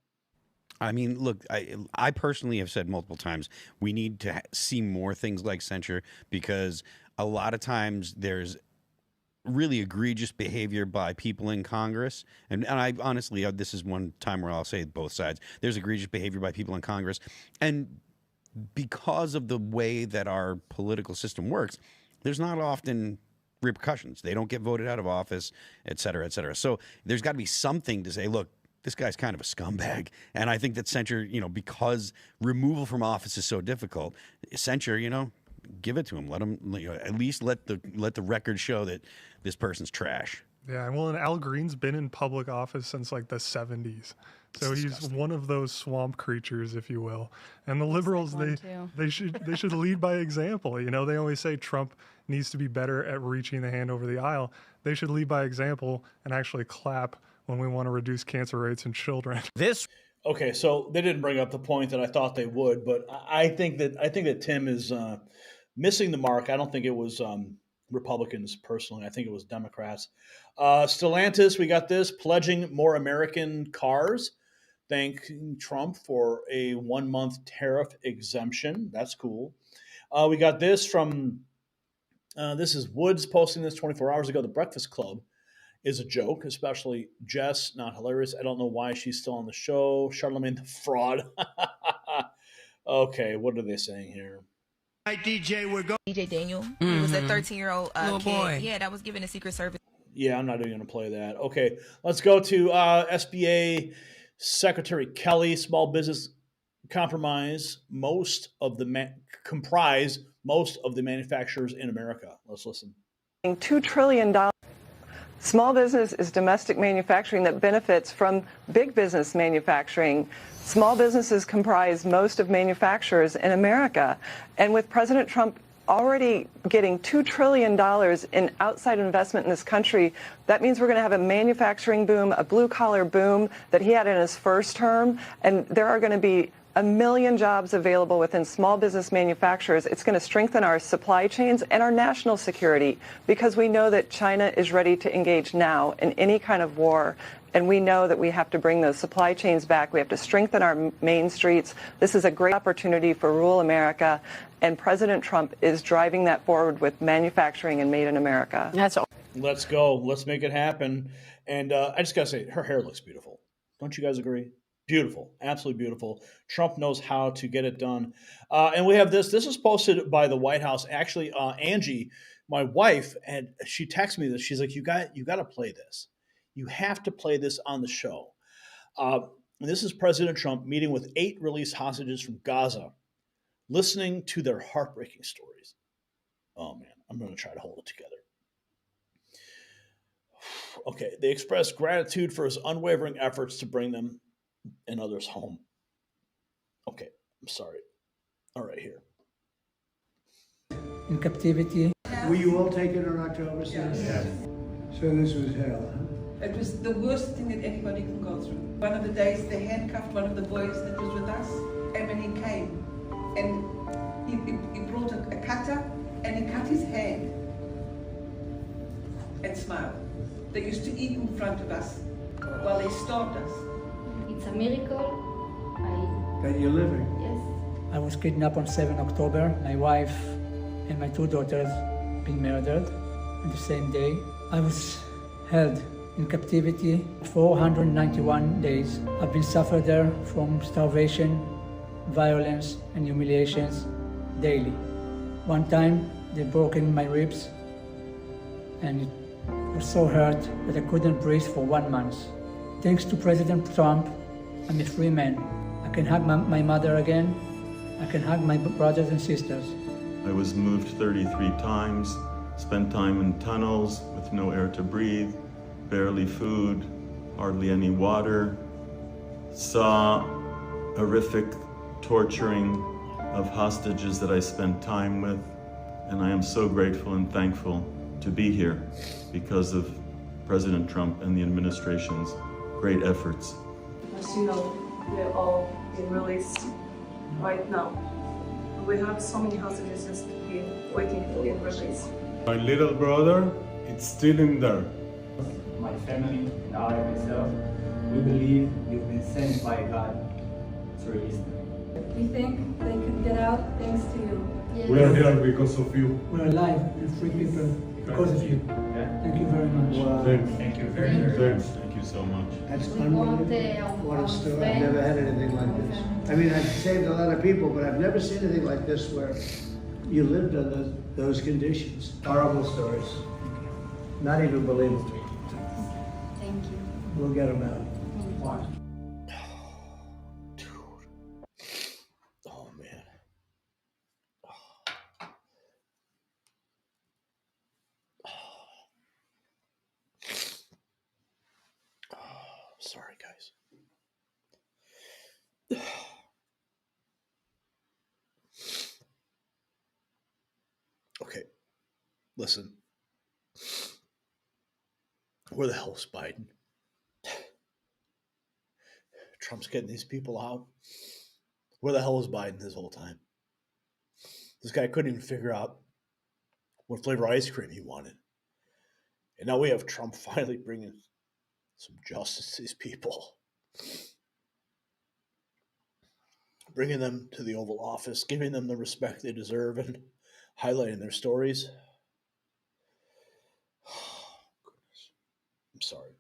Speaker 2: I mean, look, I personally have said multiple times we need to see more things like censure, because a lot of times there's really egregious behavior by people in Congress. And I honestly, this is one time where I'll say both sides. There's egregious behavior by people in Congress. And because of the way that our political system works, there's not often repercussions. They don't get voted out of office, et cetera, et cetera. So there's got to be something to say, look, this guy's kind of a scumbag. And I think that censure, because removal from office is so difficult, censure, give it to him. Let him, at least let the record show that this person's trash.
Speaker 3: Yeah, well, and Al Green's been in public office since like the 70s. So he's one of those swamp creatures, if you will. And the liberals, they should lead by example. They always say Trump needs to be better at reaching the hand over the aisle. They should lead by example and actually clap when we want to reduce cancer rates in children.
Speaker 1: Okay, so they didn't bring up the point that I thought they would, but I think that Tim is missing the mark. I don't think it was Republicans personally. I think it was Democrats. Stellantis, we got this, pledging more American cars, thanking Trump for a 1-month tariff exemption. That's cool. We got this from, this is Woods posting this 24 hours ago. The Breakfast Club is a joke, especially Jess, not hilarious. I don't know why she's still on the show. Charlemagne the fraud. Okay, what are they saying here?
Speaker 23: Hi, DJ, we're going.
Speaker 24: DJ Daniel. He was a 13-year-old kid. Boy. Yeah, that was given a Secret Service.
Speaker 1: Yeah, I'm not even going to play that. Okay, let's go to SBA Secretary Kelly. Small business comprise most of the manufacturers in America. Let's listen.
Speaker 25: $2 trillion. Small business is domestic manufacturing that benefits from big business manufacturing. Small businesses comprise most of manufacturers in America. And with President Trump already getting $2 trillion in outside investment in this country, that means we're going to have a manufacturing boom, a blue-collar boom that he had in his first term. And there are going to be 1 million jobs available within small business manufacturers. It's going to strengthen our supply chains and our national security, because we know that China is ready to engage now in any kind of war. And we know that we have to bring those supply chains back. We have to strengthen our main streets. This is a great opportunity for rural America. And President Trump is driving that forward with manufacturing and Made in America.
Speaker 1: That's all. Let's go. Let's make it happen. And I just got to say, her hair looks beautiful. Don't you guys agree? Beautiful. Absolutely beautiful. Trump knows how to get it done. And we have this. This is posted by the White House. Actually, Angie, my wife, and she texted me this. She's like, you got to play this. You have to play this on the show. And this is President Trump meeting with 8 released hostages from Gaza, listening to their heartbreaking stories. Oh, man, I'm going to try to hold it together. Okay, they expressed gratitude for his unwavering efforts to bring them and others home. Okay, I'm sorry. All right, here.
Speaker 26: In captivity.
Speaker 23: Were you all taken on October 6th?
Speaker 26: Yes.
Speaker 23: So this was hell, huh?
Speaker 27: It was the worst thing that anybody can go through. One of the days they handcuffed one of the boys that was with us, and when he came, and he brought a cutter, and he cut his hand and smiled. They used to eat in front of us while they starved us.
Speaker 28: It's a miracle.
Speaker 23: That you're living?
Speaker 26: Yes. I was kidnapped on 7 October. My wife and my 2 daughters being murdered on the same day. I was held in captivity 491 days. I've been suffered there from starvation, violence, and humiliations daily. One time, they broke in my ribs, and it was so hurt that I couldn't breathe for 1 month. Thanks to President Trump, I'm a free man. I can hug my mother again. I can hug my brothers and sisters.
Speaker 29: I was moved 33 times, spent time in tunnels with no air to breathe, barely food, hardly any water, saw horrific torturing of hostages that I spent time with, and I am so grateful and thankful to be here because of President Trump and the administration's great efforts.
Speaker 30: As you know, we're all being released right now. We have so many hostages just waiting for being released.
Speaker 29: My little brother It's still in there.
Speaker 23: My family and I myself, we believe you've been sent by God to release them.
Speaker 30: We think they could get out thanks to you.
Speaker 29: Yes. We are here because of you.
Speaker 23: We're alive and free people because of you. Thank you very much.
Speaker 29: Wow.
Speaker 23: Thank you very much.
Speaker 29: Thank you so much.
Speaker 23: That's unbelievable. What a story. I've never had anything like this. I mean, I've saved a lot of people, but I've never seen anything like this where you lived under those conditions. Horrible stories. Not even believable.
Speaker 30: Thank you.
Speaker 23: We'll get them out. Watch.
Speaker 1: Oh, man. Sorry, guys. Okay, listen. Where the hell is Biden? Trump's getting these people out. Where the hell was Biden this whole time? This guy couldn't even figure out what flavor ice cream he wanted. And now we have Trump finally bringing some justice to these people. Bringing them to the Oval Office, giving them the respect they deserve, and highlighting their stories. Oh, goodness. I'm sorry.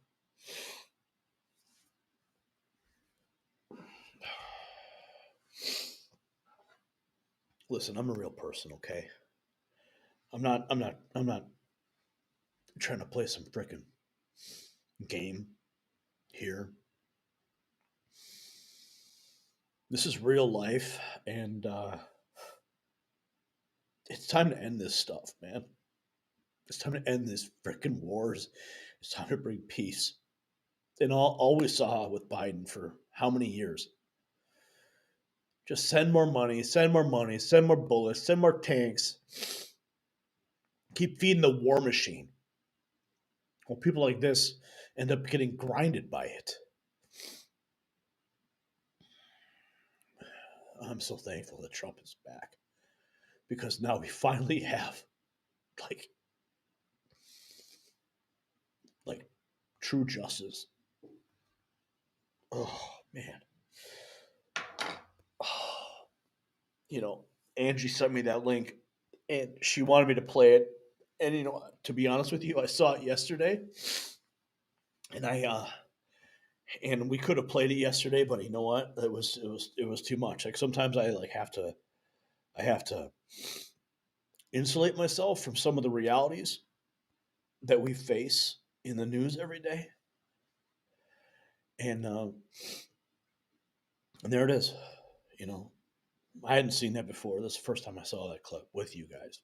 Speaker 1: Listen, I'm a real person, okay? I'm not trying to play some frickin' game here. This is real life, and it's time to end this stuff, man. It's time to end these frickin' wars. It's time to bring peace. And all we saw with Biden for how many years? Just send more money, send more bullets, send more tanks. Keep feeding the war machine. Well, people like this end up getting grinded by it. I'm so thankful that Trump is back, because now we finally have like true justice. Oh, man. Oh. You know, Angie sent me that link and she wanted me to play it. And, you know, to be honest with you, I saw it yesterday and and we could have played it yesterday, but you know what? It was too much. Like sometimes I have to insulate myself from some of the realities that we face in the news every day. And there it is. You know, I hadn't seen that before. This is the first time I saw that clip with you guys.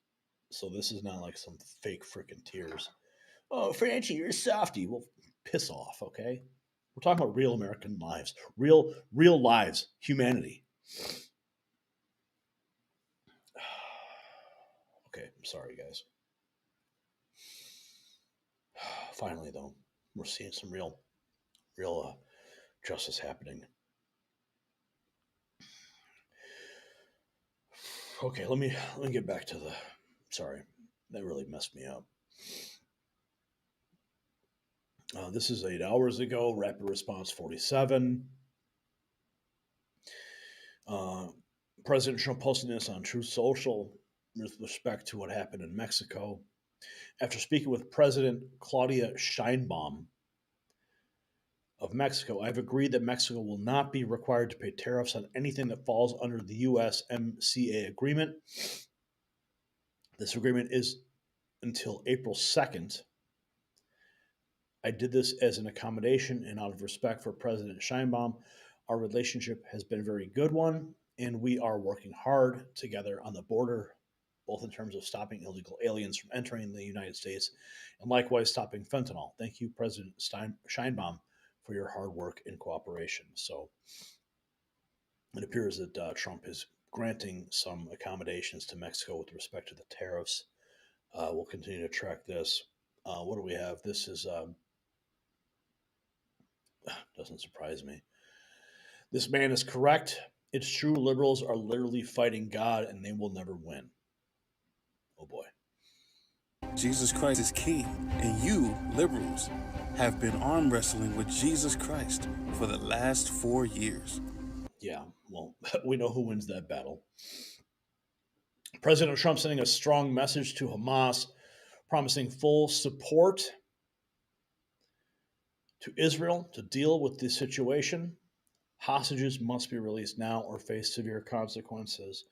Speaker 1: So this is not like some fake freaking tears. Oh, Franchi, you're a softy. Well, piss off, okay? We're talking about real American lives, real lives, humanity. Okay, I'm sorry, guys. Finally, though, we're seeing some real justice happening. Okay, let me get back to the. Sorry, that really messed me up. This is 8 hours ago. Rapid response 47. President Trump posting this on Truth Social with respect to what happened in Mexico. After speaking with President Claudia Sheinbaum of Mexico, I've agreed that Mexico will not be required to pay tariffs on anything that falls under the USMCA agreement. This agreement is until April 2nd. I did this as an accommodation and out of respect for President Sheinbaum. Our relationship has been a very good one, and we are working hard together on the border, both in terms of stopping illegal aliens from entering the United States and likewise stopping fentanyl. Thank you, President Sheinbaum, for your hard work and cooperation. So it appears that Trump is granting some accommodations to Mexico with respect to the tariffs. We'll continue to track this. What do we have? This is doesn't surprise me. This man is correct. It's true. Liberals are literally fighting God, and they will never win. Oh boy.
Speaker 29: Jesus Christ is king, and you, liberals, have been arm wrestling with Jesus Christ for the last 4 years.
Speaker 1: Yeah, well, we know who wins that battle. President Trump sending a strong message to Hamas, promising full support to Israel to deal with the situation. Hostages must be released now or face severe consequences.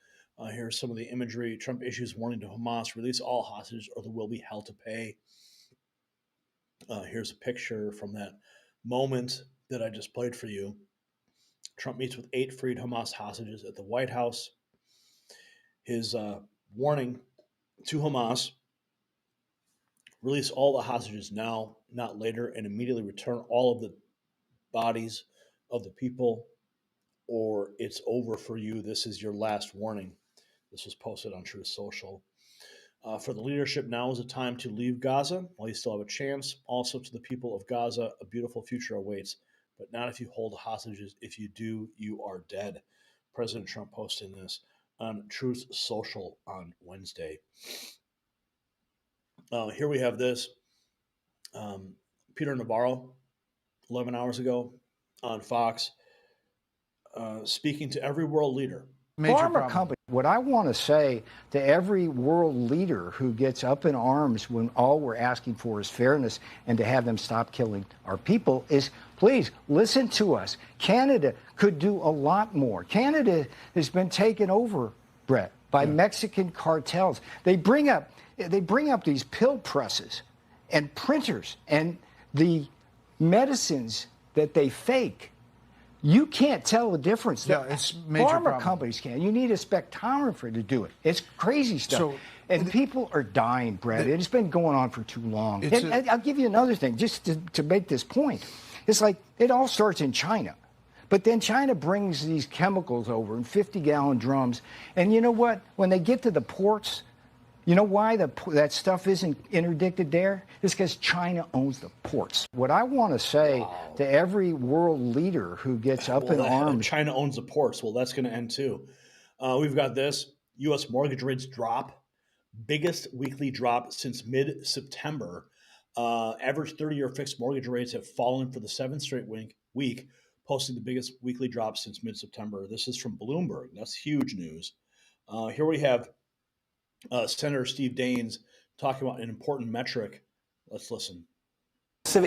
Speaker 1: Here's some of the imagery. Trump issues warning to Hamas, release all hostages or there will be hell to pay. Here's a picture from that moment that I just played for you. Trump meets with 8 freed Hamas hostages at the White House. His warning to Hamas, release all the hostages now, not later, and immediately return all of the bodies of the people, or it's over for you. This is your last warning. This was posted on Truth Social. For the leadership, now is the time to leave Gaza while you still have a chance. Also to the people of Gaza, a beautiful future awaits, but not if you hold hostages. If you do, you are dead. President Trump posting this on Truth Social on Wednesday. Here we have this. Peter Navarro, 11 hours ago on Fox, speaking to every world leader.
Speaker 30: Pharma company. What I want to say to every world leader who gets up in arms when all we're asking for is fairness and to have them stop killing our people is, please listen to us. Canada could do a lot more. Canada has been taken over, Brett, by Mexican cartels. They bring up these pill presses and printers and the medicines that they fake. You can't tell the difference.
Speaker 4: Yeah, it's major
Speaker 30: Pharma
Speaker 4: problem.
Speaker 30: companies can. You need a spectrometer to do it. It's crazy stuff. And people are dying, Brett. It's been going on for too long. And I'll give you another thing, just to make this point. It's like it all starts in China. But then China brings these chemicals over in 50-gallon drums. And you know what? When they get to the ports, you know why that stuff isn't interdicted there? It's because China owns the ports. What I want to say to every world leader who gets up in arms...
Speaker 1: China owns the ports. Well, that's going to end too. We've got this. U.S. mortgage rates drop. Biggest weekly drop since mid-September. Average 30-year fixed mortgage rates have fallen for the 7th straight week, posting the biggest weekly drop since mid-September. This is from Bloomberg. That's huge news. Here we have Senator Steve Daines talking about an important metric. Let's listen.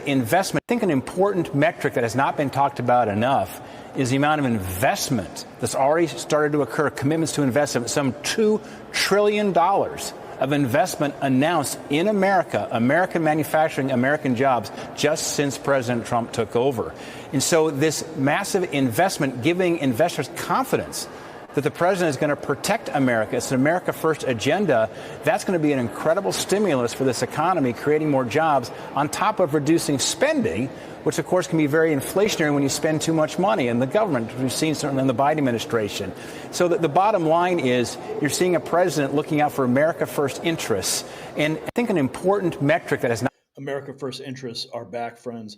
Speaker 5: Investment. I think an important metric that has not been talked about enough is the amount of investment that's already started to occur, commitments to invest some $2 trillion of investment announced in America, American manufacturing, American jobs, just since President Trump took over. And so this massive investment giving investors confidence that the president is going to protect America. It's an America First agenda. That's going to be an incredible stimulus for this economy, creating more jobs on top of reducing spending, which, of course, can be very inflationary when you spend too much money in the government. We've seen certainly in the Biden administration. So the bottom line is you're seeing a president looking out for America First interests. And I think an important metric that has not...
Speaker 1: America First interests are back, friends.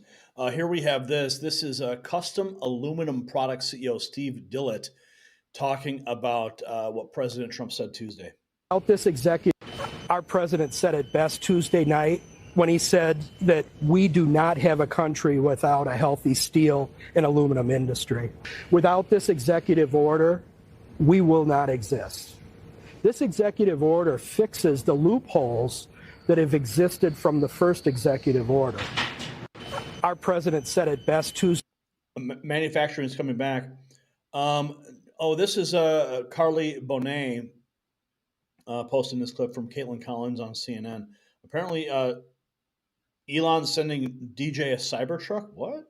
Speaker 1: Here we have this. This is Custom Aluminum Products CEO Steve Dillett talking about what President Trump said Tuesday.
Speaker 6: About this executive, our president said it best Tuesday night when he said that we do not have a country without a healthy steel and aluminum industry. Without this executive order, we will not exist. This executive order fixes the loopholes that have existed from the first executive order. Our president said it best Tuesday.
Speaker 1: Manufacturing is coming back. This is Carly Bonet posting this clip from Caitlin Collins on CNN. Apparently, Elon's sending DJ a Cybertruck. What?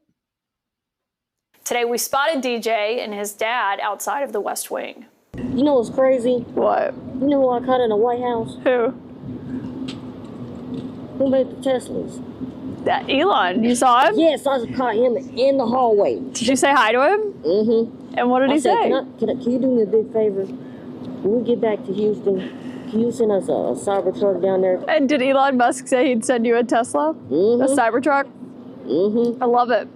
Speaker 7: Today, we spotted DJ and his dad outside of the West Wing.
Speaker 9: You know what's crazy?
Speaker 7: What?
Speaker 9: You know who I caught in the White House?
Speaker 7: Who?
Speaker 9: Who made the Teslas?
Speaker 7: That Elon. You saw him?
Speaker 9: Yes, I caught him in the hallway.
Speaker 7: Did you say hi to him?
Speaker 9: Mm-hmm.
Speaker 7: And what did he say?
Speaker 9: Can you do me a big favor? When we get back to Houston, can you send us a Cybertruck down there?
Speaker 7: And did Elon Musk say he'd send you a Tesla?
Speaker 9: Mm-hmm.
Speaker 7: A Cybertruck?
Speaker 9: Mm-hmm.
Speaker 7: I love it.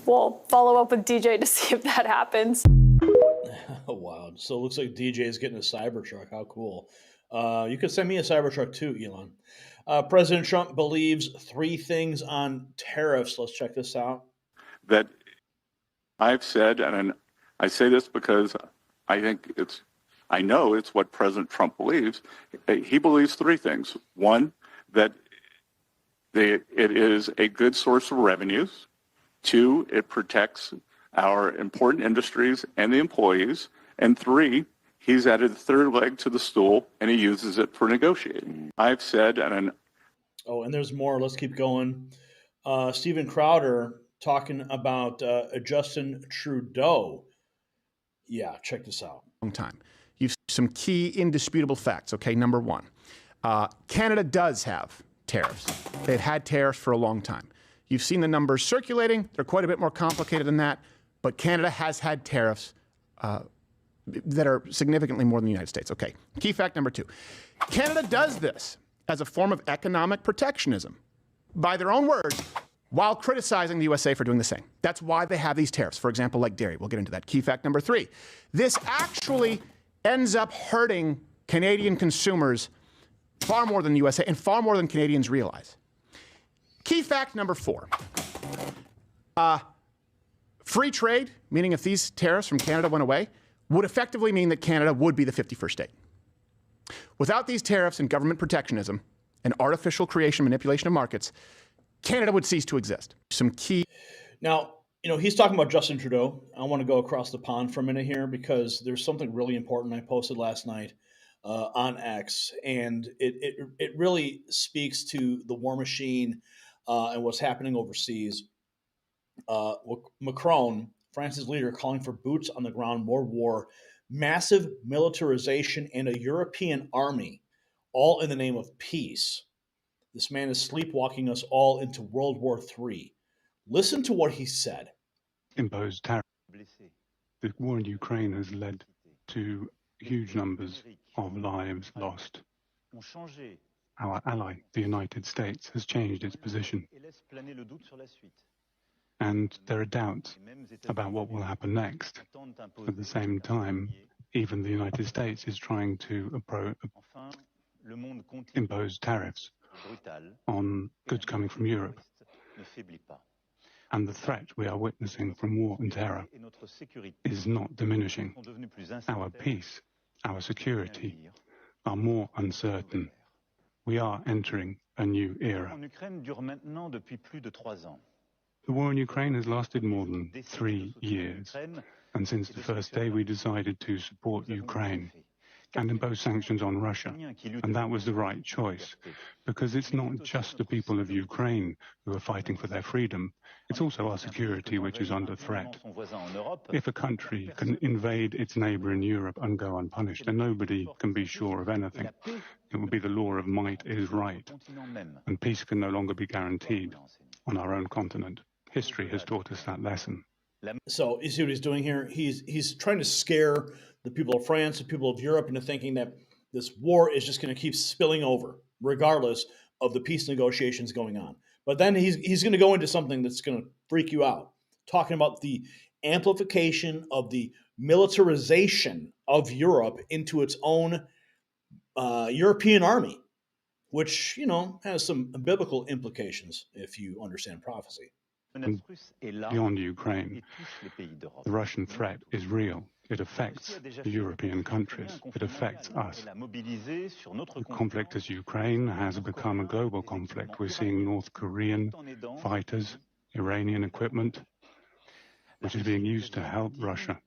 Speaker 7: We'll follow up with DJ to see if that happens.
Speaker 1: Wow. So it looks like DJ is getting a Cybertruck. How cool. You could send me a Cybertruck too, Elon. President Trump believes three things on tariffs. Let's check this out.
Speaker 4: That I've said, and I say this because I know it's what President Trump believes. He believes three things. One, that it is a good source of revenues. Two, it protects our important industries and the employees. And three, he's added a third leg to the stool, and he uses it for negotiating. I've said, and
Speaker 1: there's more. Let's keep going. Steven Crowder talking about Justin Trudeau. Yeah, check this out.
Speaker 8: Long time. You've some key indisputable facts. Okay, number one, Canada does have tariffs. They've had tariffs for a long time. You've seen the numbers circulating. They're quite a bit more complicated than that, but Canada has had tariffs that are significantly more than the United States. Okay, key fact number two, Canada does this as a form of economic protectionism, by their own words, while criticizing the USA for doing the same. That's why they have these tariffs, for example, like dairy. We'll get into that. Key fact number three, this actually ends up hurting Canadian consumers far more than the USA and far more than Canadians realize. Key fact number four, free trade, meaning if these tariffs from Canada went away, would effectively mean that Canada would be the 51st state. Without these tariffs and government protectionism and artificial creation manipulation of markets, Canada would cease to exist. Some key.
Speaker 1: Now, he's talking about Justin Trudeau. I want to go across the pond for a minute here because there's something really important I posted last night on X, and it really speaks to the war machine and what's happening overseas. Macron, France's leader, calling for boots on the ground, more war, massive militarization, and a European army, all in the name of peace. This man is sleepwalking us all into World War III. Listen to what he said.
Speaker 10: Imposed tariffs. The war in Ukraine has led to huge numbers of lives lost. Our ally, the United States, has changed its position. And there are doubts about what will happen next. At the same time, even the United States is trying to impose tariffs on goods coming from Europe. And the threat we are witnessing from war and terror is not diminishing. Our peace, our security are more uncertain. We are entering a new era. The war in Ukraine has lasted more than 3 years, and since the first day we decided to support Ukraine and impose sanctions on Russia, and that was the right choice, because it's not just the people of Ukraine who are fighting for their freedom, it's also our security which is under threat. If a country can invade its neighbor in Europe and go unpunished, then nobody can be sure of anything. It will be the law of might is right, and peace can no longer be guaranteed on our own continent. History has taught us that lesson.
Speaker 1: So you see what he's doing here? He's trying to scare the people of France, the people of Europe into thinking that this war is just going to keep spilling over, regardless of the peace negotiations going on. But then he's going to go into something that's going to freak you out, talking about the amplification of the militarization of Europe into its own European army, which, has some biblical implications if you understand prophecy.
Speaker 10: And beyond Ukraine, the Russian threat is real. It affects the European countries. It affects us. The conflict as Ukraine has become a global conflict. We're seeing North Korean fighters, Iranian equipment, which is being used to help Russia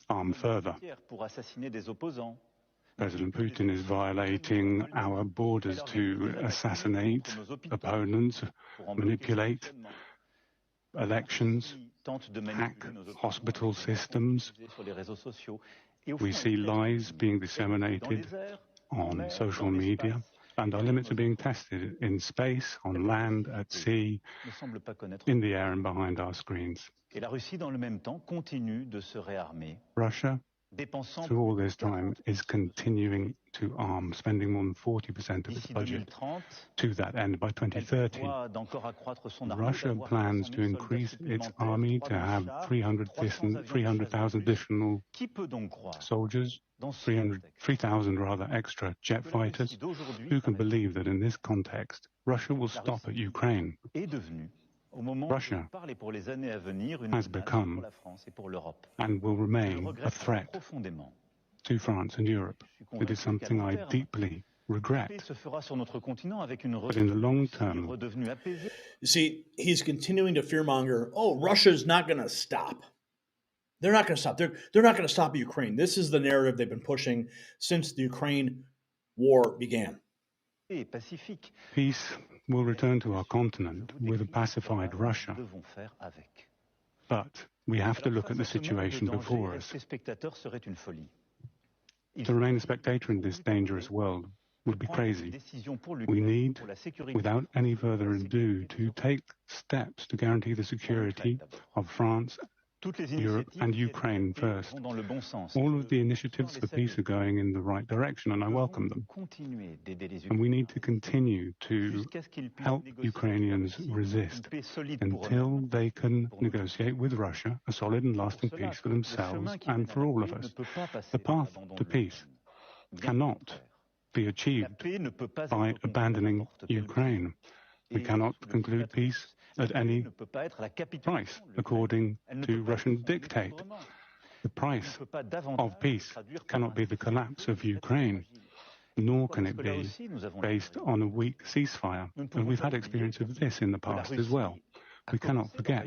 Speaker 10: arm further. President Putin is violating our borders to assassinate opponents, manipulate elections, hack hospital systems. We see lies being disseminated on social media, and our limits are being tested in space, on land, at sea, in the air and behind our screens. Russia, through all this time, is continuing to arm, spending more than 40% of its budget to that end by 2030. Russia plans to increase its army to have 300,000 additional soldiers, 3,000 rather extra jet fighters. Who can believe that in this context, Russia will stop at Ukraine. Russia has become and will remain a threat to France and Europe. It is something I deeply regret. But in the long term,
Speaker 1: you see, he's continuing to fearmonger. Oh, Russia's not going to stop. They're not going to stop. They're not going to stop Ukraine. This is the narrative they've been pushing since the Ukraine war began.
Speaker 10: Peace will return to our continent with a pacified Russia. But we have to look at the situation before us. To remain a spectator in this dangerous world would be crazy. We need, without any further ado, to take steps to guarantee the security of France, Europe and Ukraine first. All of the initiatives for peace are going in the right direction, and I welcome them. And we need to continue to help Ukrainians resist until they can negotiate with Russia a solid and lasting peace for themselves and for all of us. The path to peace cannot be achieved by abandoning Ukraine. We cannot conclude peace at any price, according to Russian dictate. The price of peace cannot be the collapse of Ukraine, nor can it be based on a weak ceasefire. And we've had experience of this in the past as well. We cannot forget.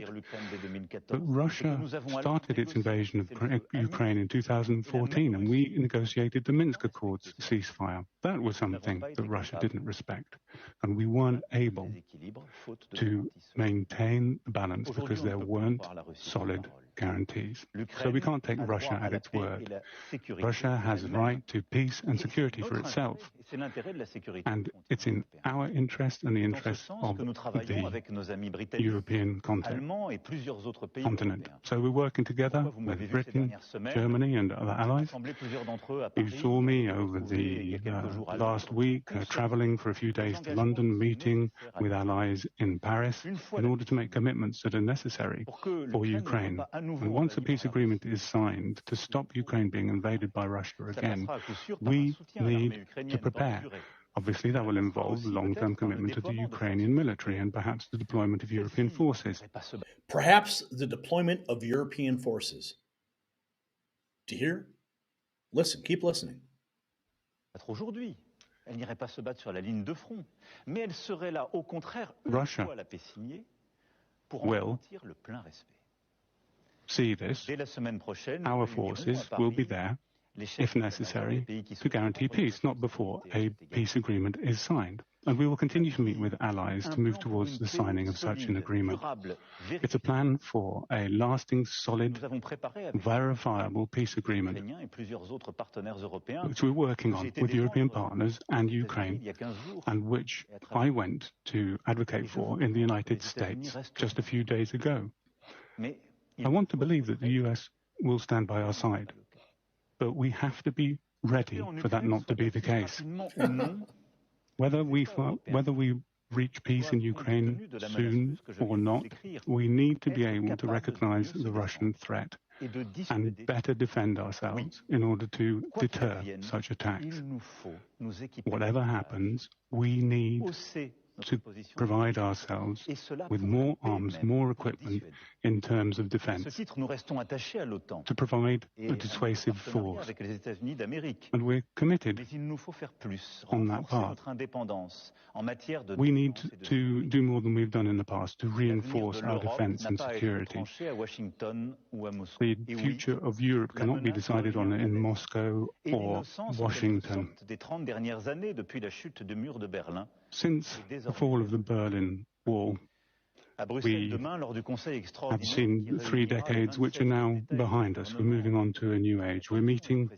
Speaker 10: But Russia started its invasion of Ukraine in 2014, and we negotiated the Minsk Accords ceasefire. That was something that Russia didn't respect. And we weren't able to maintain the balance because there weren't solid guarantees. So we can't take Russia at its word. Russia has a right to peace and security for itself. And it's in our interest and the interest of the European continent. So we're working together with Britain, Germany and other allies. You saw me over the last week traveling for a few days to London, meeting with allies in Paris in order to make commitments that are necessary for Ukraine. And once a peace agreement is signed to stop Ukraine being invaded by Russia again, we need to prepare. Obviously, that will involve long-term commitment to the Ukrainian military and perhaps the deployment of European forces.
Speaker 1: Perhaps the deployment of European forces. Do you hear? Listen, keep listening.
Speaker 10: Russia will see this. Our forces will be there, if necessary, to guarantee peace, not before a peace agreement is signed. And we will continue to meet with allies to move towards the signing of such an agreement. It's a plan for a lasting, solid, verifiable peace agreement, which we're working on with European partners and Ukraine, and which I went to advocate for in the United States just a few days ago. I want to believe that the US will stand by our side, but we have to be ready for that not to be the case. Whether we reach peace in Ukraine soon or not, we need to be able to recognize the Russian threat and better defend ourselves in order to deter such attacks. Whatever happens, we need to provide ourselves with more arms, more equipment in terms of defense, to provide a dissuasive force. And we're committed on that path. We need to do more than we've done in the past to reinforce our defense and security. The future of Europe cannot be decided on in Moscow or Washington. Since the fall of the Berlin Wall, we have seen 3 decades which are now behind us. We're moving on to a new age. We're meeting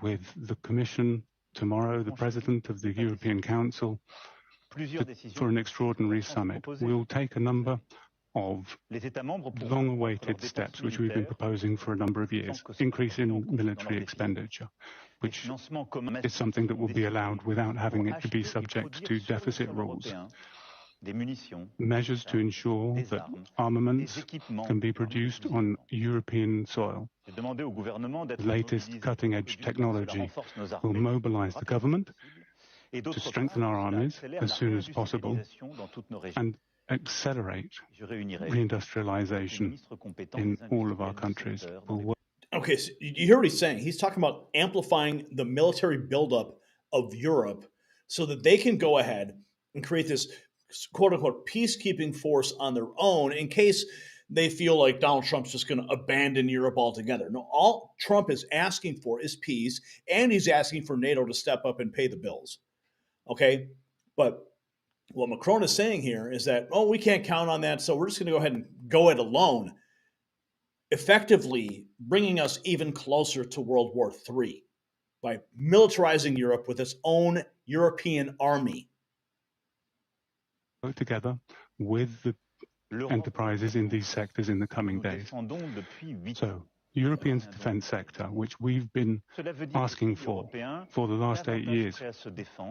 Speaker 10: with the Commission tomorrow, the President of the European Council, for an extraordinary summit. We'll take a number of long-awaited steps which we've been proposing for a number of years, increase in military expenditure, which is something that will be allowed without having it to be subject to deficit rules. Measures to ensure that armaments can be produced on European soil. The latest cutting-edge technology will mobilize the government to strengthen our armies as soon as possible and accelerate reindustrialization in all of our countries.
Speaker 1: Okay, so you hear what he's saying. He's talking about amplifying the military buildup of Europe so that they can go ahead and create this quote-unquote peacekeeping force on their own in case they feel like Donald Trump's just going to abandon Europe altogether. No, all Trump is asking for is peace, and he's asking for NATO to step up and pay the bills. Okay? But what Macron is saying here is that, oh, we can't count on that, so we're just going to go ahead and go it alone, effectively bringing us even closer to World War III by militarizing Europe with its own European army.
Speaker 10: Work together with the enterprises in these sectors in the coming days. So, European defense sector, which we've been asking for the last 8 years,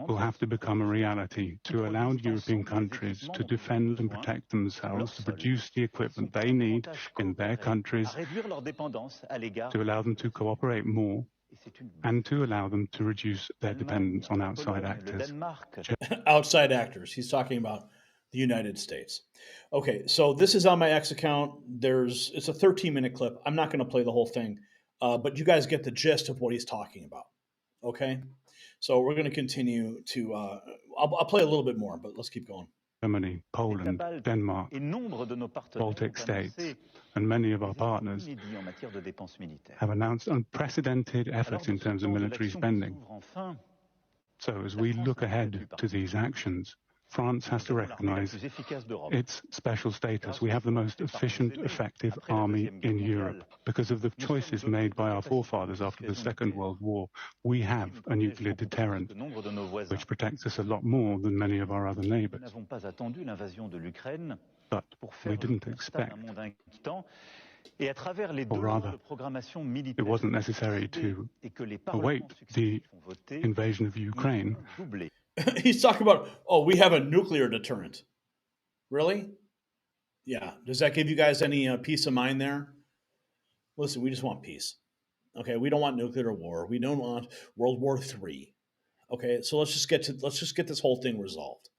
Speaker 10: will have to become a reality to allow European countries to defend and protect themselves, to produce the equipment they need in their countries, to allow them to cooperate more, and to allow them to reduce their dependence on outside actors.
Speaker 1: Outside actors. He's talking about the United States. Okay, so this is on my X account. It's a 13-minute clip. I'm not going to play the whole thing, but you guys get the gist of what he's talking about. Okay, so we're going to continue to. I'll play a little bit more, but let's keep going.
Speaker 10: Germany, Poland, Denmark, Baltic states, and many of our partners have announced unprecedented efforts in terms of military spending. So as we look ahead to these actions, France has to recognize its special status. We have the most efficient, effective army in Europe. Because of the choices made by our forefathers after the Second World War, we have a nuclear deterrent, which protects us a lot more than many of our other neighbors. But we didn't expect, or rather, it wasn't necessary to await the invasion of Ukraine.
Speaker 1: He's talking about, oh, we have a nuclear deterrent. Really? Yeah. Does that give you guys any peace of mind there? Listen, we just want peace. Okay, we don't want nuclear war. We don't want World War III. Okay, so let's just get this whole thing resolved.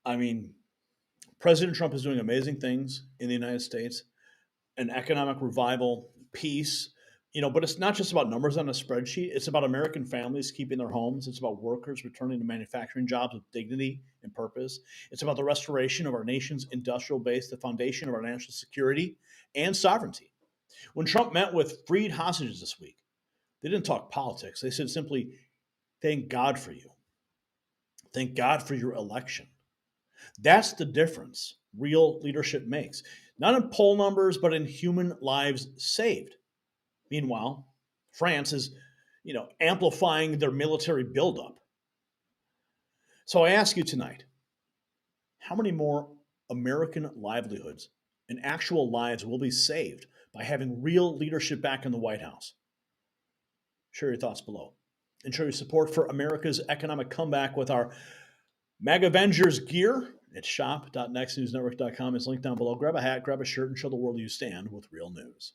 Speaker 1: I mean, President Trump is doing amazing things in the United States, an economic revival, peace. But it's not just about numbers on a spreadsheet. It's about American families keeping their homes. It's about workers returning to manufacturing jobs with dignity and purpose. It's about the restoration of our nation's industrial base, the foundation of our national security and sovereignty. When Trump met with freed hostages this week, they didn't talk politics. They said simply, thank God for you. Thank God for your election. That's the difference real leadership makes. Not in poll numbers, but in human lives saved. Meanwhile, France is, amplifying their military buildup. So I ask you tonight, how many more American livelihoods and actual lives will be saved by having real leadership back in the White House? Share your thoughts below. And show your support for America's economic comeback with our MAGA Avengers gear at shop.nextnewsnetwork.com. It's linked down below. Grab a hat, grab a shirt, and show the world you stand with real news.